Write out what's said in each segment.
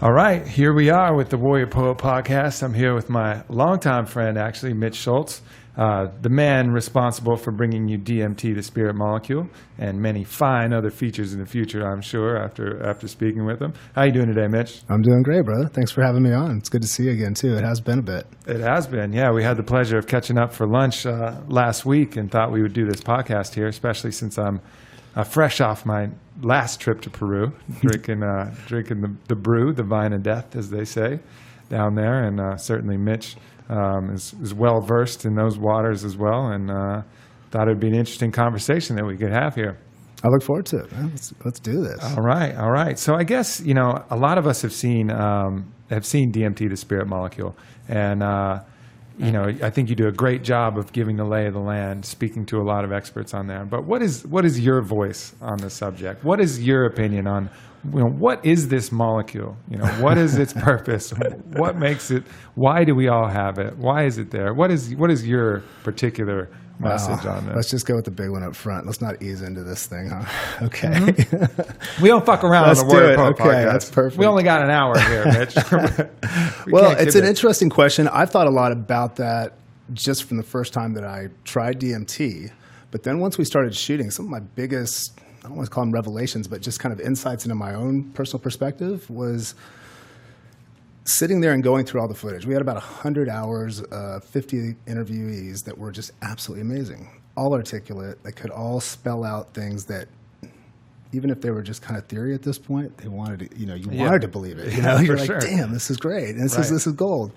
All right, here we are with the Warrior Poet Podcast. I'm here with my longtime friend, actually, Mitch Schultz, the man responsible for bringing you DMT, the spirit molecule, and many fine other features in the future, I'm sure, after speaking with him. How you doing today, Mitch? I'm doing great, brother. Thanks for having me on. It's good to see you again, too. It has been a bit. It has been, yeah. We had the pleasure of catching up for lunch last week and thought we would do this podcast here, especially since I'm fresh off my last trip to Peru, drinking the brew, the vine of death, as they say, down there. And certainly Mitch is well versed in those waters as well, and thought it'd be an interesting conversation that we could have here. I look forward to it, man. Let's do this. All right. So I guess a lot of us have seen DMT, the spirit molecule, and I think you do a great job of giving the lay of the land, speaking to a lot of experts on there. But what is your voice on the subject? What is your opinion on, what is this molecule? What is its purpose? What makes it? Why do we all have it? Why is it there? What is your particular message on this? Let's just go with the big one up front. Let's not ease into this thing, huh? Okay. Mm-hmm. We don't fuck around on the Warrior Poet Podcast. That's perfect. We only got an hour here, Mitch. Well, it's an interesting question. I've thought a lot about that just from the first time that I tried DMT. But then once we started shooting, some of my biggest, I don't want to call them revelations, but just kind of insights into my own personal perspective was sitting there and going through all the footage. We had about 100 hours, 50 interviewees that were just absolutely amazing. All articulate. They could all spell out things that, even if they were just kind of theory at this point, they wanted to, wanted to believe it. You're like, damn, this is great. And this is gold.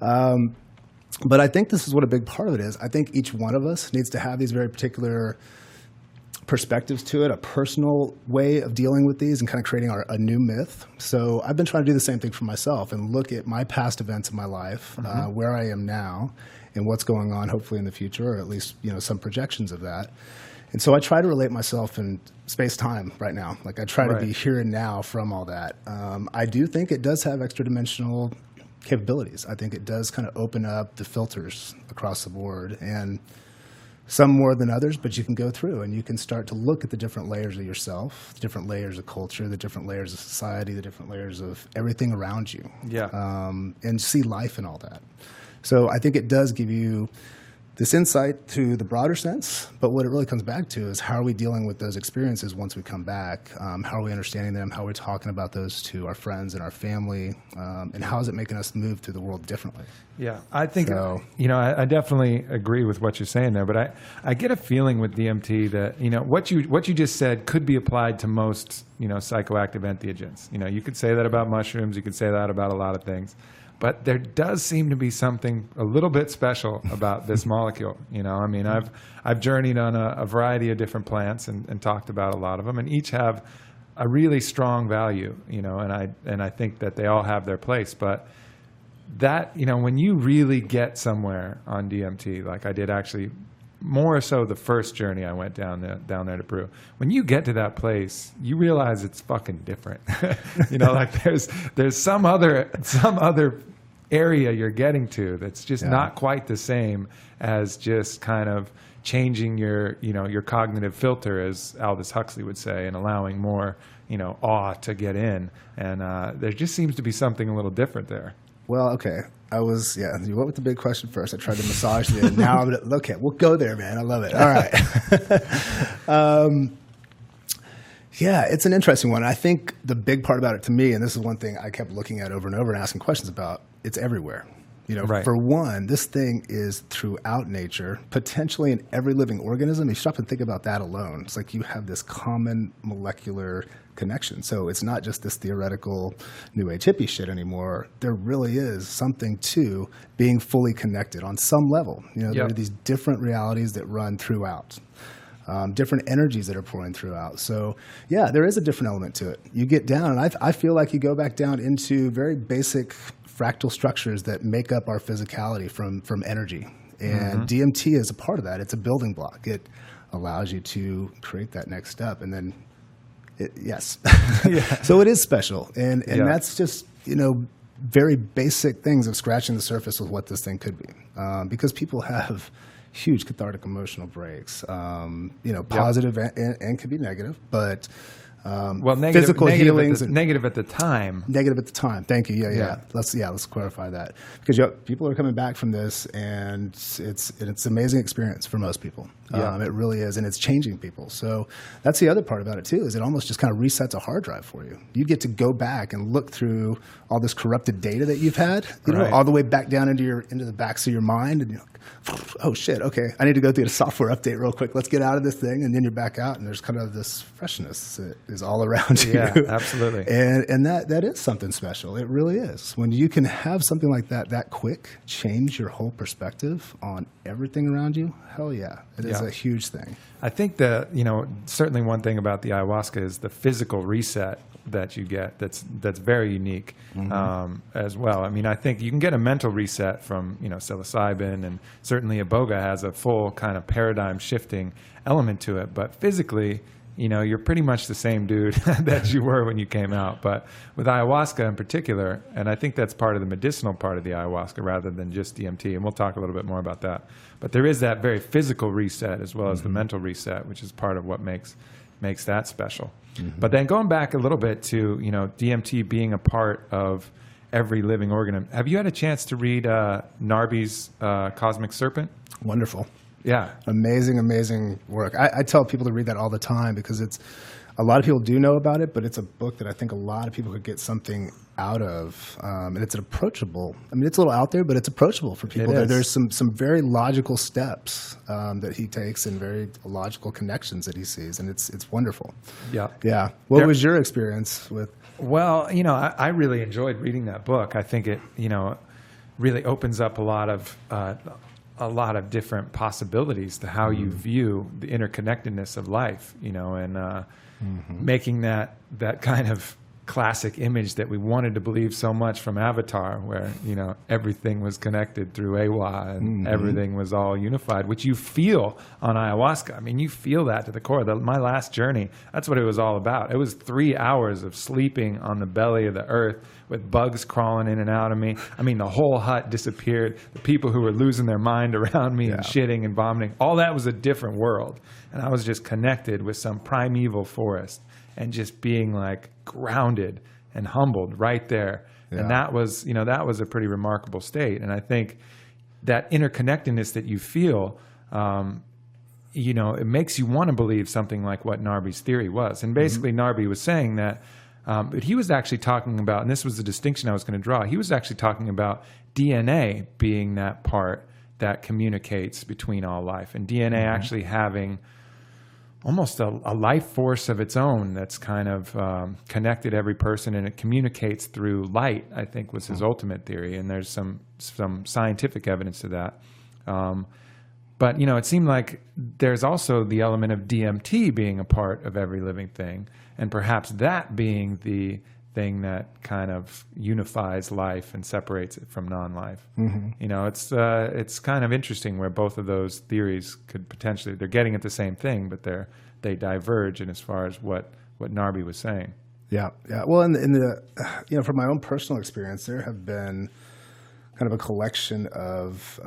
But I think this is what a big part of it is. I think each one of us needs to have these very particular perspectives to it, a personal way of dealing with these and kind of creating a new myth. So I've been trying to do the same thing for myself and look at my past events in my life, where I am now and what's going on hopefully in the future, or at least, some projections of that. And so I try to relate myself in space-time right now. Like I try to be here and now from all that. I do think it does have extra dimensional capabilities. I think it does kind of open up the filters across the board, and some more than others, but you can go through and you can start to look at the different layers of yourself, the different layers of culture, the different layers of society, the different layers of everything around you, and see life and all that. So I think it does give you this insight to the broader sense, but what it really comes back to is how are we dealing with those experiences once we come back? How are we understanding them? How are we talking about those to our friends and our family? And how is it making us move through the world differently? Yeah, I think, I definitely agree with what you're saying there, but I get a feeling with DMT that, what you just said could be applied to most, psychoactive entheogens. You could say that about mushrooms, you could say that about a lot of things. But there does seem to be something a little bit special about this molecule. I've journeyed on a variety of different plants and talked about a lot of them, and each have a really strong value. And I think that they all have their place. But that, when you really get somewhere on DMT, like I did actually, more so the first journey I went down there to Peru. When you get to that place, you realize it's fucking different. Like there's some other area you're getting to that's just not quite the same as just kind of changing your cognitive filter, as Aldous Huxley would say, and allowing more awe to get in. And there just seems to be something a little different there. Well, okay. You went with the big question first. I tried to massage it. Now okay, we'll go there, man. I love it. All right. It's an interesting one. I think the big part about it to me, and this is one thing I kept looking at over and over and asking questions about, it's everywhere. For one, this thing is throughout nature, potentially in every living organism. You stop and think about that alone. It's like you have this common molecular connection. So it's not just this theoretical New Age hippie shit anymore. There really is something to being fully connected on some level. There are these different realities that run throughout. Different energies that are pouring throughout. So, there is a different element to it. You get down, and I feel like you go back down into very basic fractal structures that make up our physicality from energy. And DMT is a part of that. It's a building block. It allows you to create that next step. And then, So it is special. And that's just, very basic things of scratching the surface with what this thing could be. Because people have huge cathartic emotional breaks, positive and could be negative, but Well, physical healings. Negative at the time. Negative at the time. Thank you. Yeah. Let's clarify that, because people are coming back from this, and it's an amazing experience for most people. It really is, and it's changing people. So that's the other part about it too, is it almost just kind of resets a hard drive for you. You get to go back and look through all this corrupted data that you've had, all the way back down into the backs of your mind, and you're like, oh shit, okay, I need to go through a software update real quick. Let's get out of this thing, and then you're back out, and there's kind of this freshness that is all around you. Yeah, absolutely. And that is something special. It really is. When you can have something like that quick change your whole perspective on everything around you, hell yeah, it is a huge thing. I think certainly one thing about the ayahuasca is the physical reset that you get that's very unique as well. I mean, I think you can get a mental reset from psilocybin, and certainly Iboga has a full kind of paradigm shifting element to it, but physically you're pretty much the same dude that you were when you came out. But with ayahuasca in particular, and I think that's part of the medicinal part of the ayahuasca rather than just DMT, and we'll talk a little bit more about that. But there is that very physical reset as well as the mental reset, which is part of what makes that special. But then going back a little bit to DMT being a part of every living organism. Have you had a chance to read Narby's Cosmic Serpent? Wonderful. Yeah. Amazing work. I tell people to read that all the time, because a lot of people do know about it, but it's a book that I think a lot of people could get something out of. And it's approachable. I mean, it's a little out there, but it's approachable for people. There's some very logical steps that he takes, and very logical connections that he sees. And it's wonderful. Yeah. Yeah. What was your experience with? Well, I really enjoyed reading that book. I think it, really opens up a lot of different possibilities to how you view the interconnectedness of life, and making that kind of classic image that we wanted to believe so much from Avatar, where everything was connected through Awa, and everything was all unified, which you feel on ayahuasca. I mean, you feel that to the core. My last journey, that's what it was all about. It was 3 hours of sleeping on the belly of the earth with bugs crawling in and out of me. I mean, the whole hut disappeared. The people who were losing their mind around me and shitting and vomiting, all that was a different world. And I was just connected with some primeval forest, and just being like grounded and humbled right there. Yeah. And that was a pretty remarkable state. And I think that interconnectedness that you feel, it makes you want to believe something like what Narby's theory was. And basically Narby was saying that, but he was actually talking about, and this was the distinction I was going to draw, he was actually talking about DNA being that part that communicates between all life, and DNA actually having almost a life force of its own that's kind of connected every person, and it communicates through light, I think was his ultimate theory. And there's some scientific evidence to that. But, it seemed like there's also the element of DMT being a part of every living thing, and perhaps that being the thing that kind of unifies life and separates it from non-life. It's kind of interesting where both of those theories could potentially, they're getting at the same thing, but they diverge in as far as what Narby was saying. Yeah. Well, in the from my own personal experience, there have been kind of a collection of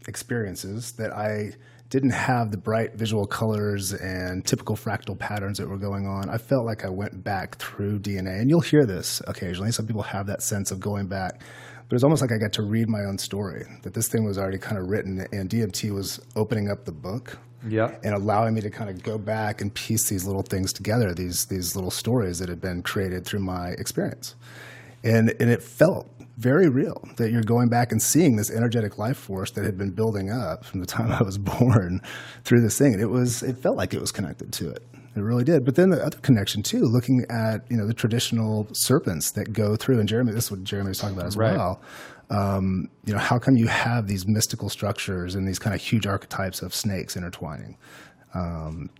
experiences that I didn't have the bright visual colors and typical fractal patterns that were going on. I felt like I went back through DNA. And you'll hear this occasionally. Some people have that sense of going back. But it's almost like I got to read my own story, that this thing was already kind of written, and DMT was opening up the book and allowing me to kind of go back and piece these little things together, these little stories that had been created through my experience. And it felt very real that you're going back and seeing this energetic life force that had been building up from the time I was born through this thing. And it felt like it was connected to it. It really did. But then the other connection too, looking at the traditional serpents that go through, and this is what Jeremy was talking about as well. How come you have these mystical structures and these kind of huge archetypes of snakes intertwining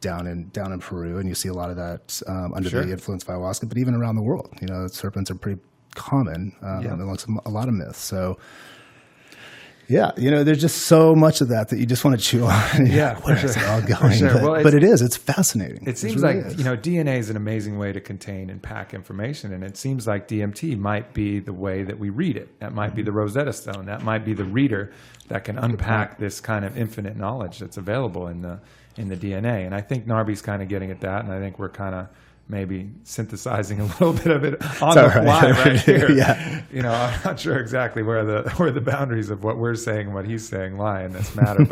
down in Peru, and you see a lot of that under the influence of ayahuasca, but even around the world, serpents are pretty common amongst a lot of myths. So there's just so much of that you just want to chew on. Where is it all going? But it's fascinating. It seems like DNA is an amazing way to contain and pack information, and it seems like DMT might be the way that we read it. That might be the Rosetta Stone. That might be the reader that can unpack this kind of infinite knowledge that's available in in the DNA. And I think Narby's kind of getting at that, and I think we're kind of maybe synthesizing a little bit of it on the fly right here. Yeah. You know, I'm not sure exactly where the boundaries of what we're saying and what he's saying lie in this matter,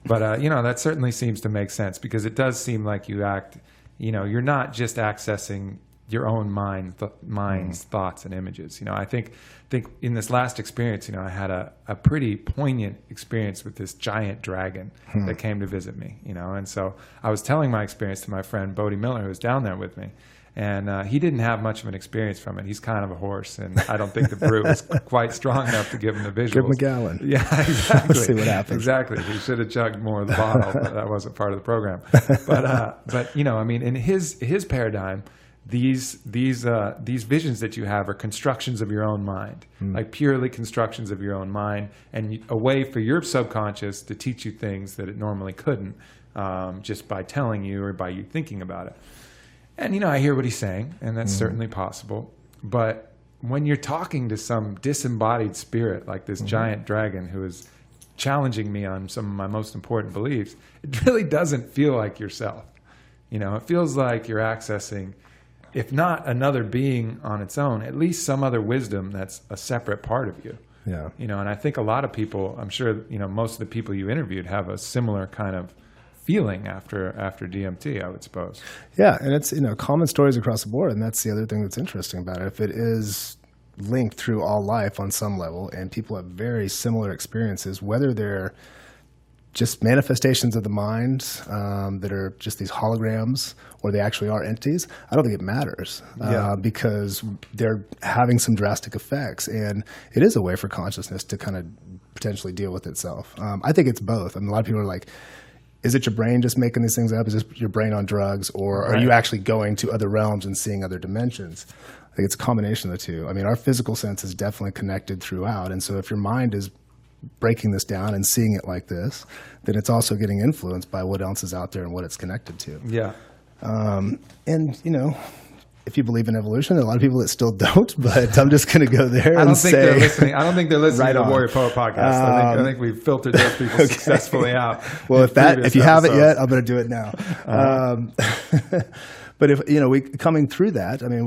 but you know, that certainly seems to make sense, because it does seem like you act, you know, you're not just accessing your own mind's thoughts and images. You know, I think in this last experience, you know, I had a pretty poignant experience with this giant dragon that came to visit me, you know, and so I was telling my experience to my friend Bodie Miller, who was down there with me, and he didn't have much of an experience from it. He's kind of a horse, and I don't think the brew was quite strong enough to give him the visuals. Give him a gallon. Yeah, exactly. See what happens. Exactly. He should have chugged more of the bottle, but that wasn't part of the program. But you know, I mean, in his paradigm, these visions that you have are constructions of your own mind, like purely constructions of your own mind, and a way for your subconscious to teach you things that it normally couldn't, just by telling you or by you thinking about it. And, you know, I hear what he's saying, and that's certainly possible. But when you're talking to some disembodied spirit like this giant dragon who is challenging me on some of my most important beliefs, it really doesn't feel like yourself. You know, it feels like you're accessing, if not another being on its own, at least some other wisdom that's a separate part of you. Yeah. You know, and I think a lot of people, I'm sure, you know, most of the people you interviewed have a similar kind of feeling after DMT, I would suppose. Yeah, and it's, you know, common stories across the board, and that's the other thing that's interesting about it. If it is linked through all life on some level, and people have very similar experiences, whether they're just manifestations of the mind that are just these holograms, or they actually are entities, I don't think it matters, because they're having some drastic effects, and it is a way for consciousness to kind of potentially deal with itself. I think it's both. I mean, a lot of people are like, is it your brain just making these things up? Is this your brain on drugs? Or are you actually going to other realms and seeing other dimensions? I think it's a combination of the two. I mean, our physical sense is definitely connected throughout. And so if your mind is breaking this down and seeing it like this, then it's also getting influenced by what else is out there and what it's connected to. Yeah. And, you know, if you believe in evolution, a lot of people that still don't, but I'm just going to go there I don't and think say... they're listening. I don't think they're listening Right to the on. Warrior Poet podcast. I think we've filtered those people successfully out. Well, if you haven't yet, I'm going to do it now. But if, you know, coming through that, I mean,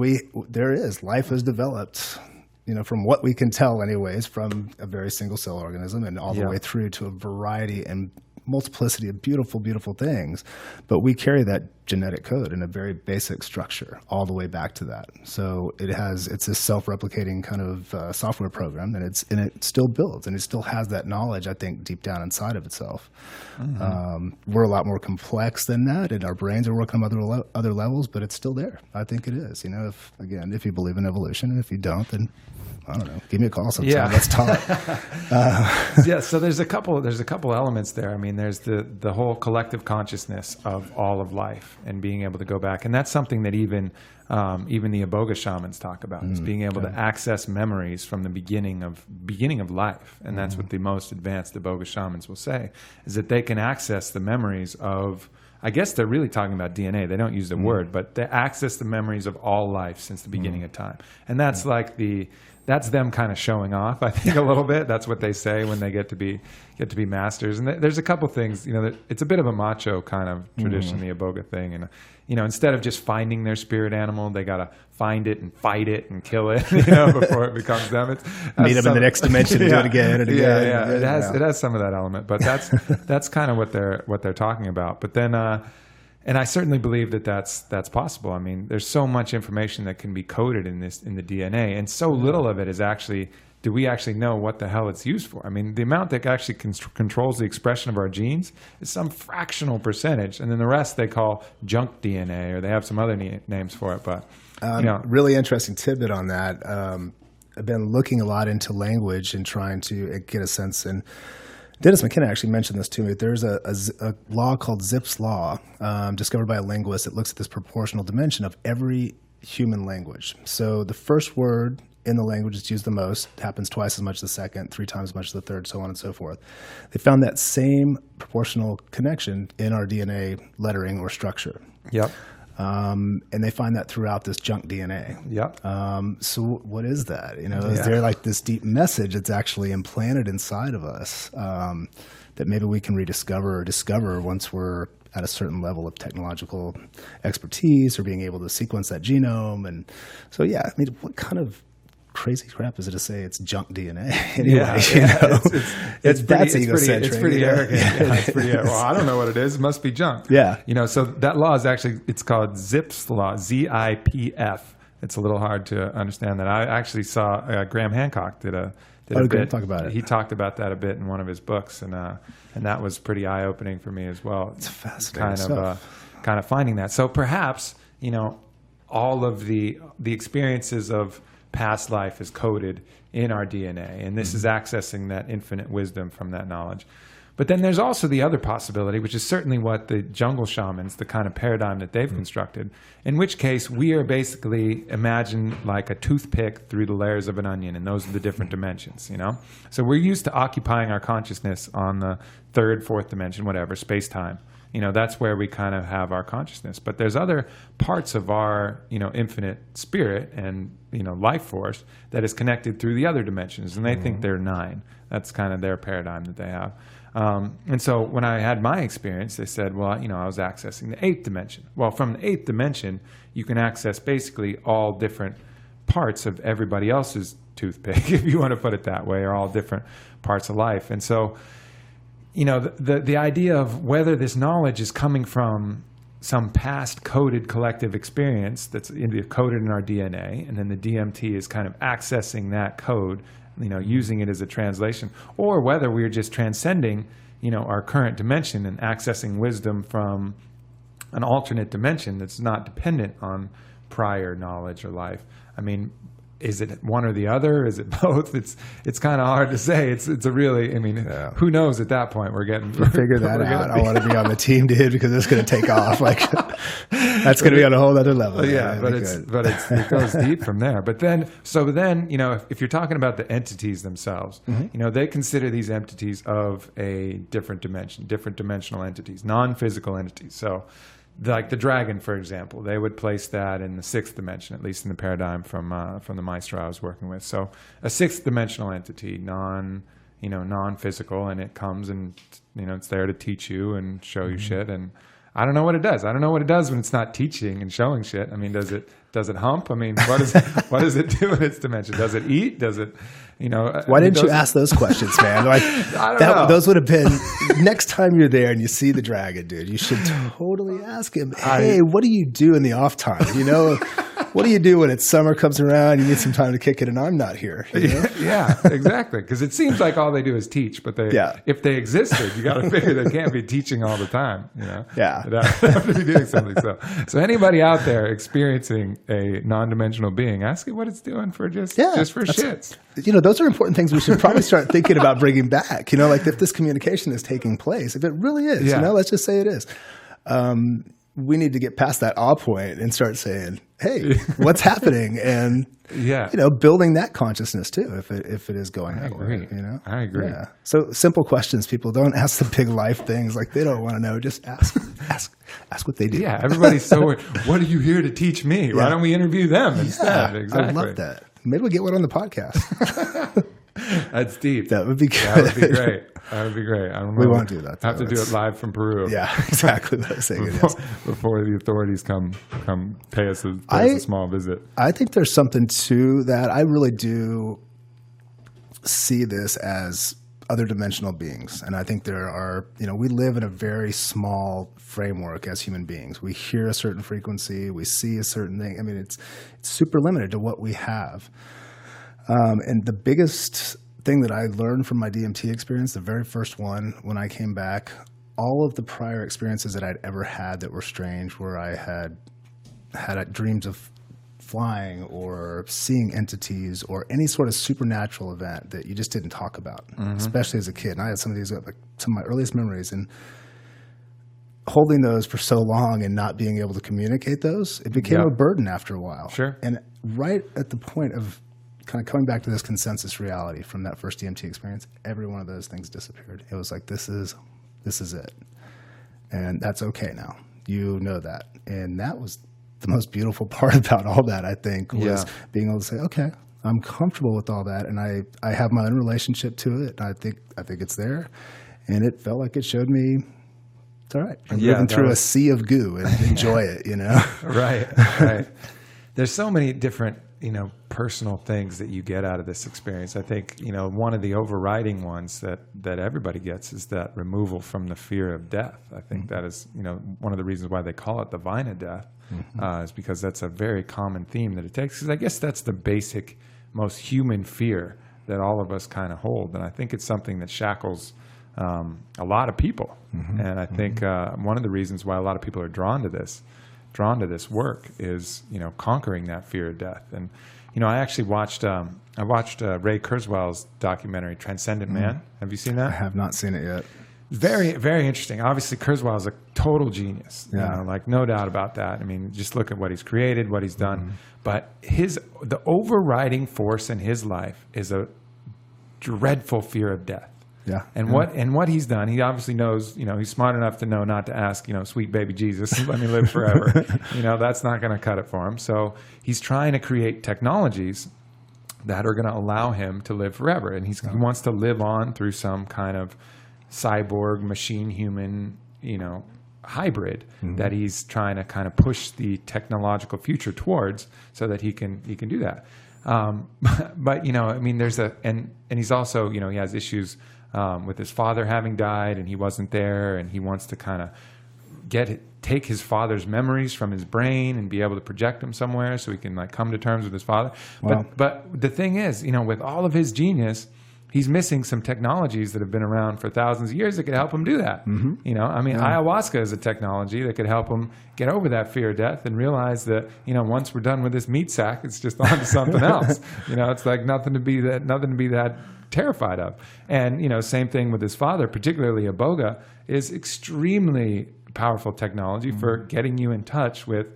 life has developed, you know, from what we can tell anyways, from a very single cell organism and all the way through to a variety and multiplicity of beautiful, beautiful things. But we carry that genetic code in a very basic structure all the way back to that. So it's this self-replicating kind of software program, and it still builds, and it still has that knowledge, I think, deep down inside of itself. We're a lot more complex than that, and our brains are working on other levels, but it's still there. I think it is. You know, if you believe in evolution, and if you don't, then I don't know. Give me a call sometime. Yeah. Let's talk. Yeah. So there's a couple elements there. I mean, there's the whole collective consciousness of all of life and being able to go back, and that's something that even the Iboga shamans talk about, is being able to access memories from the beginning of life, and that's what the most advanced Iboga shamans will say, is that they can access the memories of. I guess they're really talking about DNA. They don't use the word, but they access the memories of all life since the beginning of time, and that's that's them kind of showing off, I think, a little bit. That's what they say when they get to be masters. And there's a couple things, you know, it's a bit of a macho kind of tradition, the Iboga thing. And, you know, instead of just finding their spirit animal, they got to find it and fight it and kill it, you know, before it becomes them. Meet them in the next dimension and do it again and again. Yeah. It has some of that element, but that's kind of what they're talking about. But then, and I certainly believe that that's possible. I mean, there's so much information that can be coded in the DNA, and so little of it is actually. Do we actually know what the hell it's used for? I mean, the amount that actually controls the expression of our genes is some fractional percentage, and then the rest they call junk DNA, or they have some other names for it. But you know, really interesting tidbit on that. I've been looking a lot into language and trying to get a sense. And Dennis McKenna actually mentioned this to me. There's a law called Zipf's law, discovered by a linguist that looks at this proportional dimension of every human language. So the first word in the language that's used the most happens twice as much as the second, 3 times as much as the third, so on and so forth. They found that same proportional connection in our DNA lettering or structure. Yep. And they find that throughout this junk DNA. Yep. So what is that? You know, is there like this deep message that's actually implanted inside of us that maybe we can rediscover or discover once we're at a certain level of technological expertise or being able to sequence that genome. And so, yeah, I mean, what kind of crazy crap is it to say it's junk DNA? Anyway, that's egocentric. It's pretty arrogant. Yeah, it's pretty, well, I don't know what it is. It must be junk. Yeah. So that law is actually, it's called Zipf's law, Z-I-P-F. It's a little hard to understand that. I actually saw Graham Hancock did a bit. Talk about it. He talked about that a bit in one of his books, and that was pretty eye-opening for me as well. It's fascinating stuff. Kind of finding that. So perhaps, all of the experiences of past life is coded in our DNA, and this is accessing that infinite wisdom from that knowledge. But then there's also the other possibility, which is certainly what the jungle shamans, the kind of paradigm that they've constructed, in which case we are basically, imagine like a toothpick through the layers of an onion, and those are the different dimensions, So we're used to occupying our consciousness on the third, fourth dimension, whatever, space-time. That's where we kind of have our consciousness. But there's other parts of our, infinite spirit and, life force that is connected through the other dimensions. And they think they're 9. That's kind of their paradigm that they have. And so when I had my experience, they said, well, I was accessing the 8th dimension. Well, from the 8th dimension, you can access basically all different parts of everybody else's toothpick, if you want to put it that way, or all different parts of life. And so, the idea of whether this knowledge is coming from some past coded collective experience that's coded in our DNA, and then the DMT is kind of accessing that code, using it as a translation, or whether we're just transcending, our current dimension and accessing wisdom from an alternate dimension that's not dependent on prior knowledge or life. I mean, is it one or the other? Is it both? It's kind of hard to say. It's a really, who knows at that point? We'll figure that out. I want to be on the team, dude, because it's going to take off. Like that's going to be on a whole other level. Yeah, but it goes deep from there. But then, if you're talking about the entities themselves, they consider these entities of a different dimension, different dimensional entities, non-physical entities. So, like the dragon, for example, they would place that in the 6th dimension, at least in the paradigm from the maestro I was working with. So a 6th dimensional entity, non-physical, and it comes and it's there to teach you and show you shit. And I don't know what it does. I don't know what it does when it's not teaching and showing shit. I mean, does it hump? I mean, what does it do in its dimension? Does it eat? Does it, Why didn't you ask those questions, man? Like I don't know. Those would have been next time you're there and you see the dragon, dude. You should totally ask him. Hey, what do you do in the off time? What do you do when it's summer comes around? You need some time to kick it, and I'm not here. Yeah, exactly. Because it seems like all they do is teach, but if they existed, you got to figure they can't be teaching all the time. Yeah, they have to be doing something. So anybody out there experiencing a non-dimensional being, ask it what it's doing for just for shits. Those are important things we should probably start thinking about bringing back. Like if this communication is taking place, if it really is, let's just say it is. We need to get past that awe point and start saying, hey, what's happening? And, building that consciousness too, if it is going that way. I agree. Yeah. So simple questions, people. Don't ask the big life things. Like they don't want to know. Just ask what they do. Yeah. Everybody's so worried. What are you here to teach me? Why don't we interview them instead? Exactly. I love that. Maybe we'll get one on the podcast. That's deep. That would be good. That would be great. That would be great. I don't know. We won't do that. I have to do it live from Peru. Yeah, exactly what I was saying. Before the authorities come pay us a small visit. I think there's something to that. I really do see this as other dimensional beings. And I think there are, we live in a very small framework as human beings. We hear a certain frequency. We see a certain thing. I mean, it's super limited to what we have. And the biggest thing that I learned from my DMT experience, the very first one, when I came back, all of the prior experiences that I'd ever had that were strange, where I had dreams of flying or seeing entities or any sort of supernatural event that you just didn't talk about, especially as a kid. And I had some of these, like some of my earliest memories, and holding those for so long and not being able to communicate those, it became a burden after a while. Sure. And right at the point of kind of coming back to this consensus reality from that first DMT experience, every one of those things disappeared. It was like, this is it. And that's okay now. You know that. And that was the most beautiful part about all that, I think, was being able to say, okay, I'm comfortable with all that, and I have my own relationship to it, and I think it's there. And it felt like it showed me It's all right. You're moving through a sea of goo and enjoy it, Right. There's so many different, personal things that you get out of this experience. I think, one of the overriding ones that everybody gets is that removal from the fear of death. I think that is, one of the reasons why they call it the vine of death, is because that's a very common theme that it takes. Because I guess that's the basic, most human fear that all of us kind of hold. And I think it's something that shackles a lot of people. And I think one of the reasons why a lot of people are drawn to this work is, conquering that fear of death. And, I actually watched Ray Kurzweil's documentary, Transcendent Man. Have you seen that? I have not seen it yet. Very, very interesting. Obviously, Kurzweil is a total genius. No doubt about that. I mean, just look at what he's created, what he's done. But the overriding force in his life is a dreadful fear of death. Yeah. And what he's done, he obviously knows, he's smart enough to know not to ask, sweet baby Jesus, let me live forever. That's not going to cut it for him. So he's trying to create technologies that are going to allow him to live forever. And he wants to live on through some kind of cyborg, machine, human, hybrid that he's trying to kind of push the technological future towards so that he can do that. But there's and he's also, he has issues with his father having died, and he wasn't there, and he wants to kind of take his father's memories from his brain and be able to project them somewhere so he can come to terms with his father. Wow. But the thing is, with all of his genius, he's missing some technologies that have been around for thousands of years that could help him do that. Ayahuasca is a technology that could help him get over that fear of death and realize that, once we're done with this meat sack, it's just on to something else. It's like nothing to be that terrified of. And, same thing with his father, particularly Iboga, is extremely powerful technology for getting you in touch with.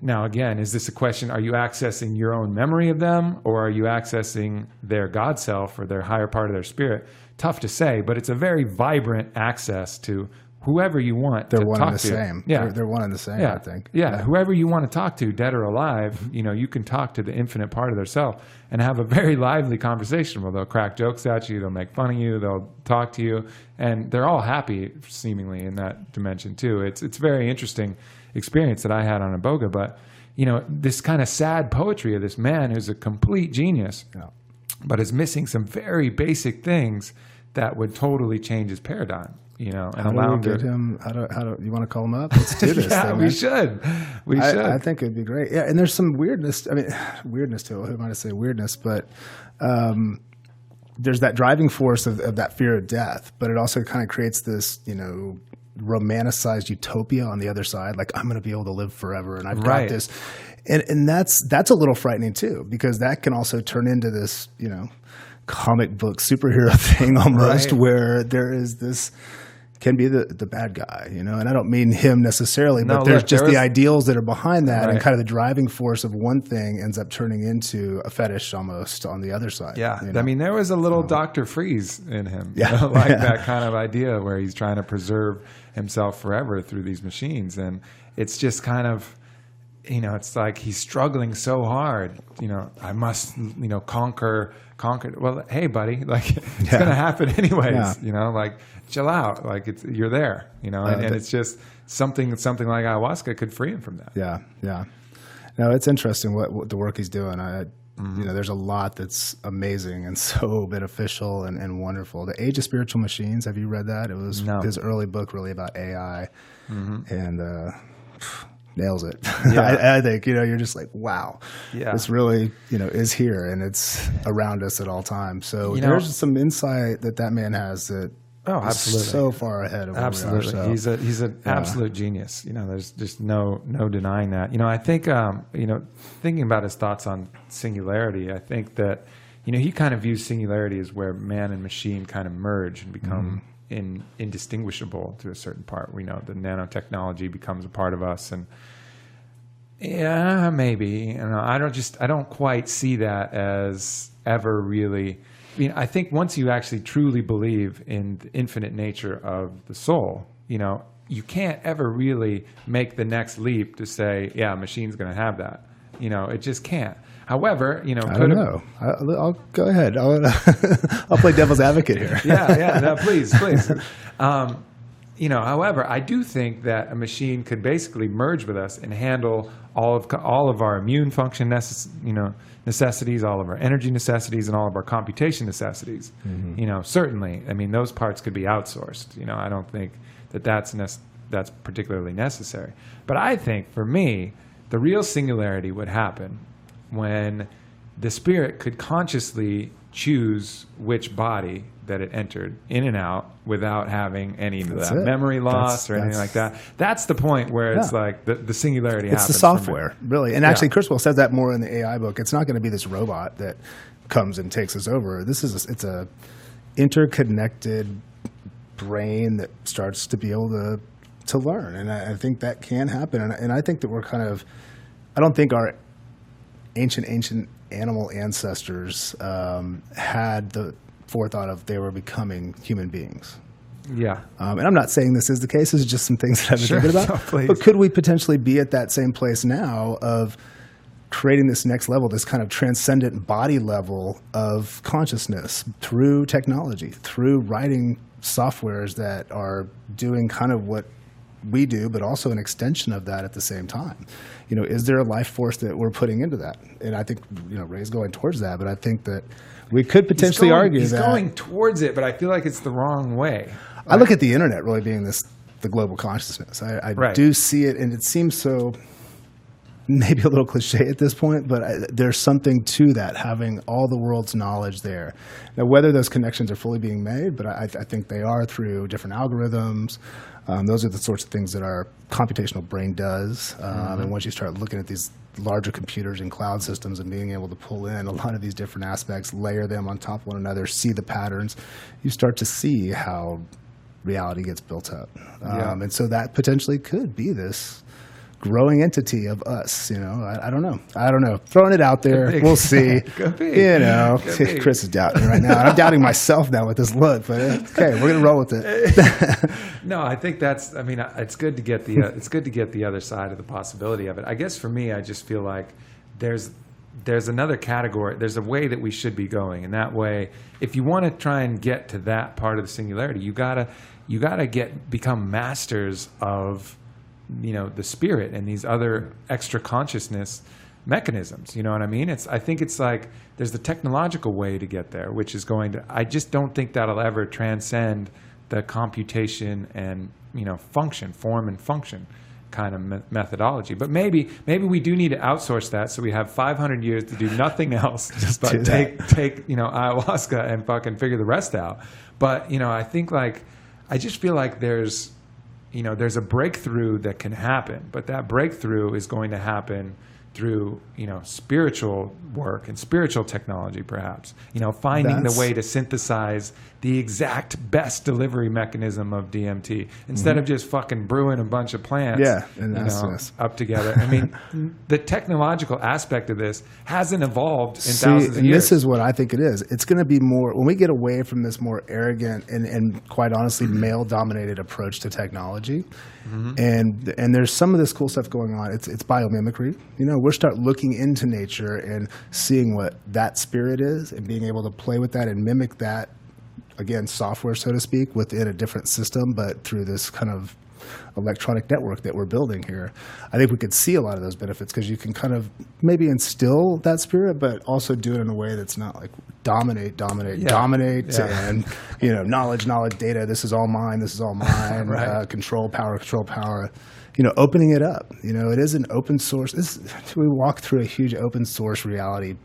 Now, again, is this a question, are you accessing your own memory of them, or are you accessing their God self or their higher part of their spirit? Tough to say, but it's a very vibrant access to whoever you want to talk to. They're one and the same. Yeah. They're one and the same, I think. Yeah, whoever you want to talk to, dead or alive, you can talk to the infinite part of their self and have a very lively conversation where they'll crack jokes at you, they'll make fun of you, they'll talk to you, and they're all happy, seemingly, in that dimension, too. It's a very interesting experience that I had on Iboga, but, this kind of sad poetry of this man who's a complete genius, but is missing some very basic things that would totally change his paradigm. And allow him to get him. How do you want to call him up? Let's do this. We should. I think it'd be great. Yeah, and there's some weirdness. I mean, weirdness to it. Who might I say weirdness? But there's that driving force of that fear of death. But it also kind of creates this, romanticized utopia on the other side. Like, I'm going to be able to live forever, and I've got this. And that's a little frightening too, because that can also turn into this, comic book superhero thing almost, where there is this. Can be the bad guy, and I don't mean him necessarily, but there's the ideals that are behind that, and kind of the driving force of one thing ends up turning into a fetish almost on the other side. Yeah, I mean, there was a little Dr. Freeze in him, that kind of idea where he's trying to preserve himself forever through these machines, and it's just kind of, it's like he's struggling so hard. I must, conquer. Well, hey, buddy, it's going to happen anyways. Chill out. You're there. And it's just something like ayahuasca could free him from that. Yeah. No, it's interesting what the work he's doing. There's a lot that's amazing and so beneficial and wonderful. The Age of Spiritual Machines. Have you read that? It was his early book, really about AI, and. Nails it. I think, you're just like, wow, this really, is here and it's around us at all times. So there's some insight that man has that is so far ahead of where we are. So, he's an absolute genius. There's just no denying that. I think, thinking about his thoughts on singularity, I think that, he kind of views singularity as where man and machine kind of merge and become indistinguishable to a certain part. We know the nanotechnology becomes a part of us, and maybe. I don't quite see that as ever really. I think once you actually truly believe in the infinite nature of the soul, you can't ever really make the next leap to say, a machine's going to have that. It just can't. However, I don't know. I'll go ahead. I'll play devil's advocate here. No, please. however, I do think that a machine could basically merge with us and handle all of our immune function necessities, all of our energy necessities, and all of our computation necessities. Certainly, I mean, those parts could be outsourced. I don't think that's particularly necessary. But I think, for me, the real singularity would happen when the spirit could consciously choose which body that it entered in and out without having any of that memory loss or anything like that. That's the point where it's like the singularity happens. It's the software, really. And actually, Kurzweil says that more in the AI book. It's not going to be this robot that comes and takes us over. It's a interconnected brain that starts to be able to learn. And I think that can happen. And I think that I don't think our ancient animal ancestors had the forethought of they were becoming human beings. Yeah. And I'm not saying this is the case. This is just some things that I've been thinking about. No, but could we potentially be at that same place now of creating this next level, this kind of transcendent body level of consciousness through technology, through writing softwares that are doing kind of what we do, but also an extension of that at the same time? Is there a life force that we're putting into that? And I think, Ray's going towards that, but I think that we could potentially argue that. He's going towards it, but I feel like it's the wrong way. I look at the internet really being the global consciousness. I do see it, and it seems so maybe a little cliche at this point, but there's something to that, having all the world's knowledge there. Now, whether those connections are fully being made, but I think they are through different algorithms. Those are the sorts of things that our computational brain does. And once you start looking at these larger computers and cloud systems and being able to pull in a lot of these different aspects, layer them on top of one another, see the patterns, you start to see how reality gets built up. And so that potentially could be this growing entity of us. I don't know. Throwing it out there. We'll see. Could be. Chris is doubting right now. I'm doubting myself now with this look, but okay, we're gonna roll with it. No, I think it's good to get the other side of the possibility of it. I guess for me, I just feel like there's another category. There's a way that we should be going, and that way, if you want to try and get to that part of the singularity, you gotta become masters of the spirit and these other extra consciousness mechanisms. You know what I mean? I think it's like there's the technological way to get there, which is I just don't think that'll ever transcend the computation and form and function kind of methodology. But maybe we do need to outsource that, so we have 500 years to do nothing else but take ayahuasca and fucking figure the rest out. But I think I just feel like there's a breakthrough that can happen, but that breakthrough is going to happen through, spiritual work and spiritual technology, perhaps. Finding the way to synthesize the exact best delivery mechanism of DMT instead of just fucking brewing a bunch of plants, up together. I mean, the technological aspect of this hasn't evolved in thousands of years. This is what I think it is. It's going to be more, when we get away from this more arrogant and quite honestly male-dominated approach to technology, and there's some of this cool stuff going on. It's biomimicry. We'll start looking into nature and seeing what that spirit is and being able to play with that and mimic that, again, software, so to speak, within a different system, but through this kind of electronic network that we're building here. I think we could see a lot of those benefits because you can kind of maybe instill that spirit, but also do it in a way that's not like dominate, and knowledge, data. This is all mine. Right. Control power. Opening it up. It is an open source. We walk through a huge open source reality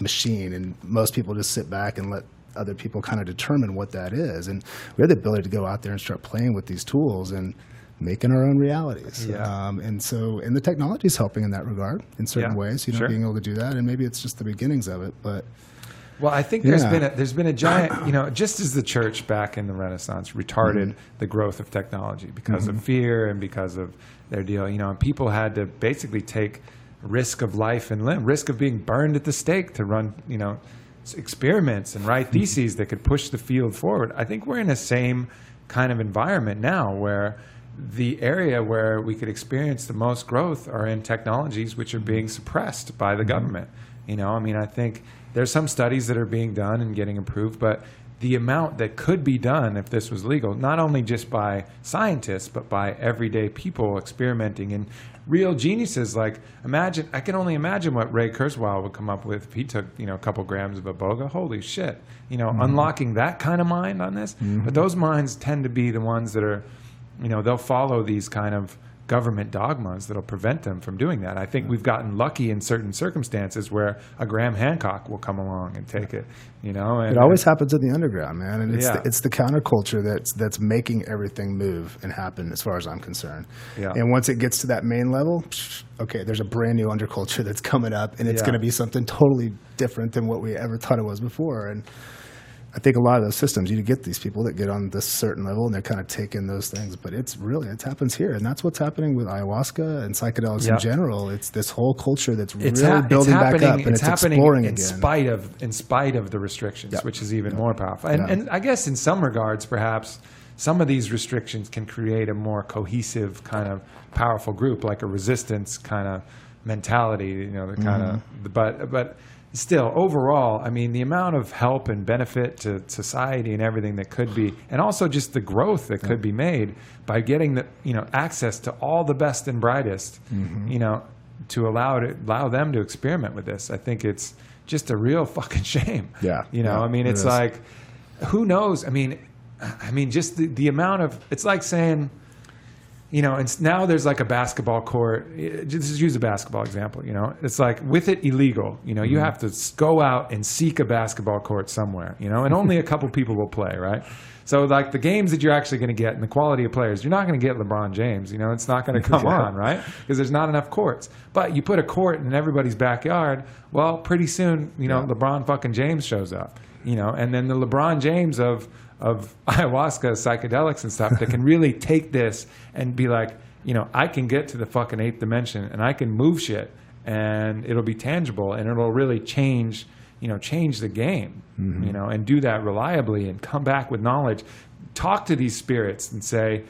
machine, and most people just sit back and let other people kind of determine what that is. And we have the ability to go out there and start playing with these tools and making our own realities. And the technology is helping in that regard in certain ways, being able to do that. And maybe it's just the beginnings of it, but. Well, I think there's been a giant, just as the church back in the Renaissance retarded the growth of technology because of fear and because of their deal, and people had to basically take risk of life and limb, risk of being burned at the stake to run, experiments and write theses that could push the field forward. I think we're in the same kind of environment now where the area where we could experience the most growth are in technologies which are being suppressed by the government. I think there's some studies that are being done and getting approved, but the amount that could be done if this was legal, not only just by scientists, but by everyday people experimenting and real geniuses. Like, I can only imagine what Ray Kurzweil would come up with if he took, a couple grams of Iboga. Holy shit. Unlocking that kind of mind on this. But those minds tend to be the ones that are, they'll follow these kind of government dogmas that'll prevent them from doing that. I think we've gotten lucky in certain circumstances where a Graham Hancock will come along and take it, And it always happens in the underground, man. And it's the counterculture that's making everything move and happen, as far as I'm concerned. Yeah. And once it gets to that main level, okay, there's a brand new underculture that's coming up, and it's going to be something totally different than what we ever thought it was before. And I think a lot of those systems, you get these people that get on this certain level and they're kind of taking those things, but it happens here. And that's what's happening with ayahuasca and psychedelics in general. It's this whole culture that's really building back up, and it's exploring in spite of the restrictions, which is even more powerful. And I guess in some regards, perhaps some of these restrictions can create a more cohesive kind of powerful group, like a resistance kind of mentality, the kind of, but still, overall, I mean, the amount of help and benefit to society and everything that could be, and also just the growth that could be made by getting the access to all the best and brightest, to allow them to experiment with this. I think it's just a real fucking shame. I mean, it's like, who knows? I mean, just the amount of, it's like saying, and now there's like a basketball court. Just use a basketball example. It's like with it illegal. You have to go out and seek a basketball court somewhere. And only a couple people will play, right? So like the games that you're actually going to get and the quality of players, you're not going to get LeBron James. It's not going to come on, right? Because there's not enough courts. But you put a court in everybody's backyard. Well, pretty soon, LeBron fucking James shows up. And then the LeBron James of ayahuasca, psychedelics and stuff that can really take this and be like, I can get to the fucking 8th dimension and I can move shit and it'll be tangible and it'll really change the game, and do that reliably and come back with knowledge. Talk to these spirits and say,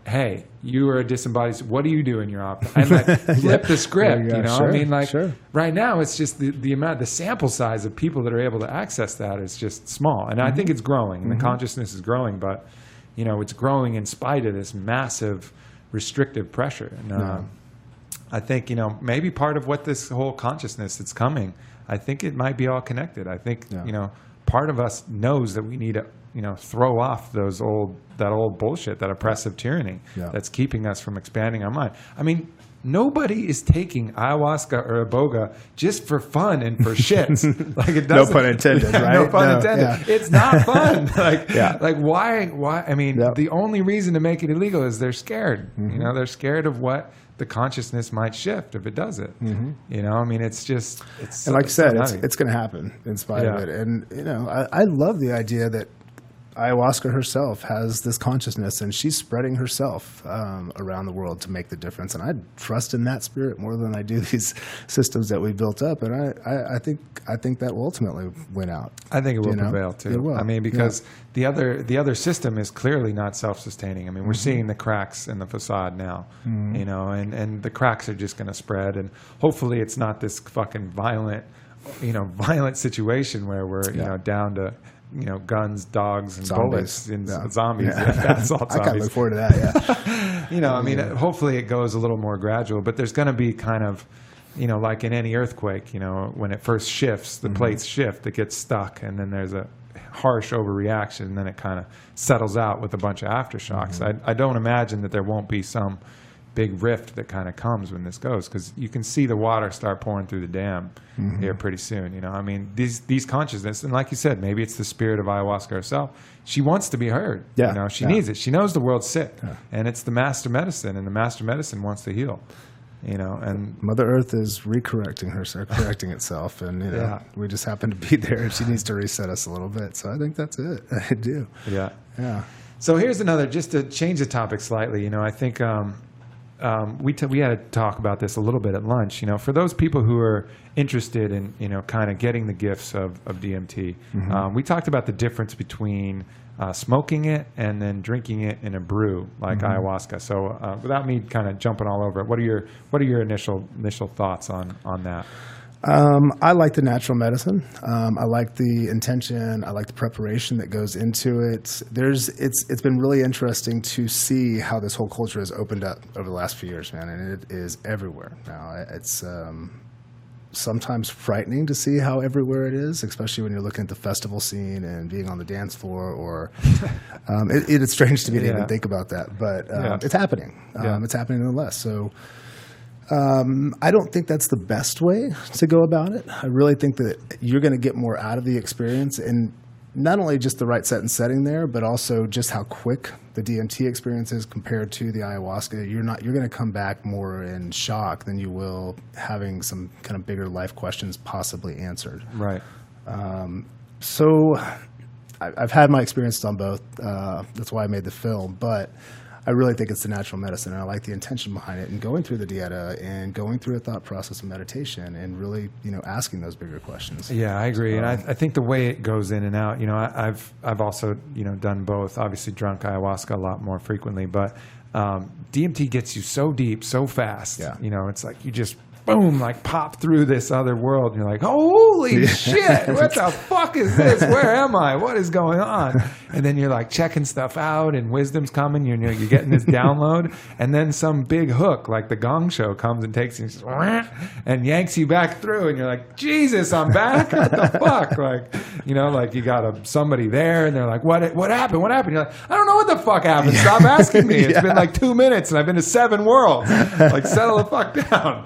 hey, you are a disembodied. What do you do in your office? And like flip the script. Right now it's just the sample size of people that are able to access that is just small, and I think it's growing. And the consciousness is growing, but it's growing in spite of this massive restrictive pressure. And I think maybe part of what this whole consciousness that's coming, I think it might be all connected. I think part of us knows that we need to throw off that old bullshit, that oppressive tyranny that's keeping us from expanding our mind. I mean, nobody is taking ayahuasca or Iboga just for fun and for shits. Like it doesn't. No pun intended, right? No pun intended. Yeah. It's not fun. Like why? I mean, the only reason to make it illegal is they're scared. They're scared of what the consciousness might shift if it does it. I mean, it's and like I said, it's going to happen in spite of it. And I love the idea that ayahuasca herself has this consciousness, and she's spreading herself around the world to make the difference. And I trust in that spirit more than I do these systems that we built up. And I think that will ultimately win out. I think it will prevail too. It will. I mean, because the other system is clearly not self-sustaining. I mean, we're seeing the cracks in the facade now, and the cracks are just going to spread. And hopefully, it's not this fucking violent situation where we're down to guns, dogs, and zombies. Bullets and zombies. That's all zombies. I kind of look forward to that, I mean, hopefully it goes a little more gradual, but there's going to be kind of, like in any earthquake, when it first shifts, the plates shift, it gets stuck, and then there's a harsh overreaction, and then it kind of settles out with a bunch of aftershocks. I don't imagine that there won't be some big rift that kind of comes when this goes, because you can see the water start pouring through the dam here pretty soon. I mean, these consciousness, and like you said, maybe it's the spirit of ayahuasca herself. She wants to be heard. She needs it. She knows the world's sick, and it's the master medicine, and the master medicine wants to heal. And Mother Earth is correcting itself, and we just happen to be there, and she needs to reset us a little bit. So I think that's it. I do. Yeah. So here's another, just to change the topic slightly. I think. We had to talk about this a little bit at lunch. For those people who are interested in kind of getting the gifts of DMT, we talked about the difference between smoking it and then drinking it in a brew like ayahuasca. So without me kind of jumping all over it, what are your initial thoughts on that? I like the natural medicine. I like the intention. I like the preparation that goes into it. It's been really interesting to see how this whole culture has opened up over the last few years, man, and it is everywhere now. It's sometimes frightening to see how everywhere it is, especially when you're looking at the festival scene and being on the dance floor. Or it's strange to me to even think about that, but it's happening. It's happening nonetheless. So. I don't think that's the best way to go about it. I really think that you're going to get more out of the experience, and not only just the right set and setting there, but also just how quick the DMT experience is compared to the ayahuasca. You're going to come back more in shock than you will having some kind of bigger life questions possibly answered. Right. So I've had my experiences on both. That's why I made the film, but I really think it's the natural medicine, and I like the intention behind it, and going through the dieta and going through a thought process of meditation and really, asking those bigger questions. Yeah, I agree. And I think the way it goes in and out, I've also, done both, obviously drunk ayahuasca a lot more frequently, but DMT gets you so deep, so fast. Yeah. It's like you just boom, like pop through this other world. And you're like, holy shit, what the fuck is this? Where am I? What is going on? And then you're like checking stuff out and wisdom's coming. You're getting this download. And then some big hook, like the Gong Show, comes and takes you and yanks you back through. And you're like, Jesus, I'm back? What the fuck? Like, like you got somebody there and they're like, what happened? What happened? You're like, I don't know what the fuck happened. Stop asking me. It's been like 2 minutes and I've been to 7 worlds. Like, settle the fuck down.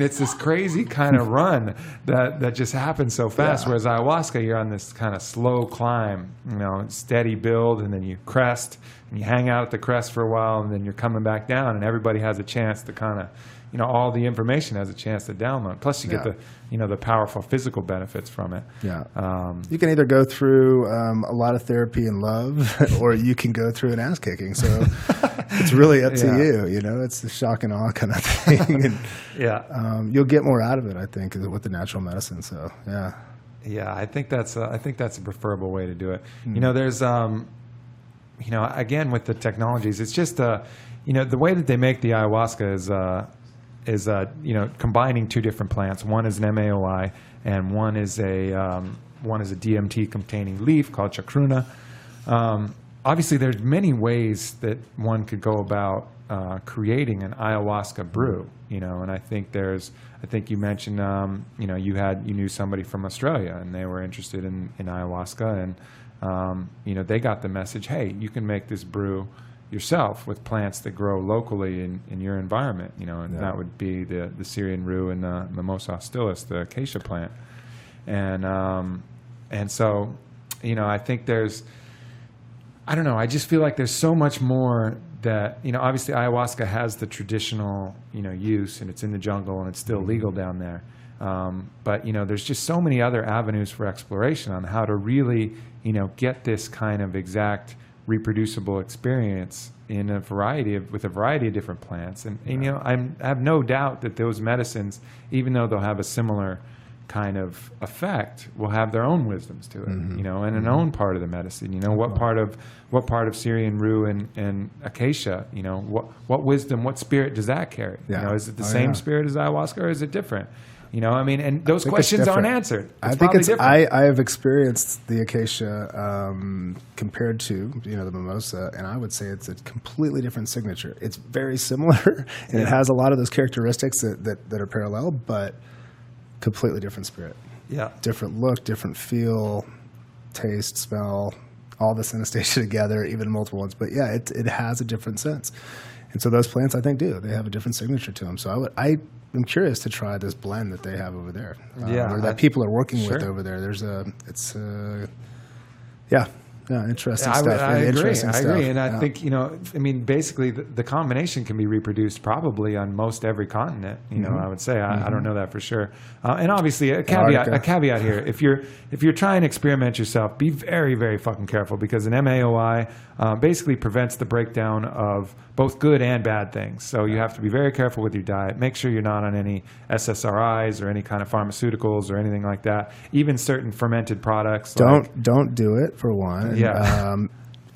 It's this crazy kind of run that just happens so fast. Yeah. Whereas ayahuasca, you're on this kind of slow climb, steady build, and then you crest, and you hang out at the crest for a while, and then you're coming back down, and everybody has a chance to kind of, all the information has a chance to download. Plus, you get the powerful physical benefits from it. Yeah. You can either go through a lot of therapy and love, or you can go through an ass kicking. So it's really up to you. It's a shock and awe kind of thing. And, you'll get more out of it, I think, with the natural medicine. So yeah. Yeah, I think that's a preferable way to do it. There's again with the technologies, it's just the way that they make the ayahuasca is combining 2 different plants. One is an MAOI, and one is a DMT containing leaf called chacruna. Obviously, there's many ways that one could go about creating an ayahuasca brew. And I think you mentioned you knew somebody from Australia and they were interested in ayahuasca, and they got the message, hey, you can make this brew yourself with plants that grow locally in your environment, and that would be the Syrian rue and the Mimosa hostilis, the acacia plant. And so, I think I just feel like there's so much more that, obviously ayahuasca has the traditional, use, and it's in the jungle and it's still legal down there. But, there's just so many other avenues for exploration on how to really, get this kind of exact reproducible experience with a variety of different plants. And I have no doubt that those medicines, even though they'll have a similar kind of effect, will have their own wisdoms to it, and an own part of the medicine. What part of Syrian rue and acacia, what wisdom, what spirit does that carry? Is it the same spirit as ayahuasca, or is it different? And those questions aren't answered. I think it's different. I have experienced the acacia compared to the mimosa, and I would say it's a completely different signature. It's very similar, and it has a lot of those characteristics that are parallel, but completely different spirit. Yeah, different look, different feel, taste, smell, all this synesthesia together, even multiple ones. But yeah, it has a different sense, and so those plants, I think, they have a different signature to them. So I'm curious to try this blend that they have over there, or that people are working with over there. Interesting stuff. I agree. And I think, basically the combination can be reproduced probably on most every continent, I would say. I don't know that for sure. And obviously a caveat here, if you're trying to experiment yourself, be very, very fucking careful, because an MAOI basically prevents the breakdown of both good and bad things. So you have to be very careful with your diet. Make sure you're not on any SSRIs or any kind of pharmaceuticals or anything like that. Even certain fermented products. Don't do it, for one. Yeah.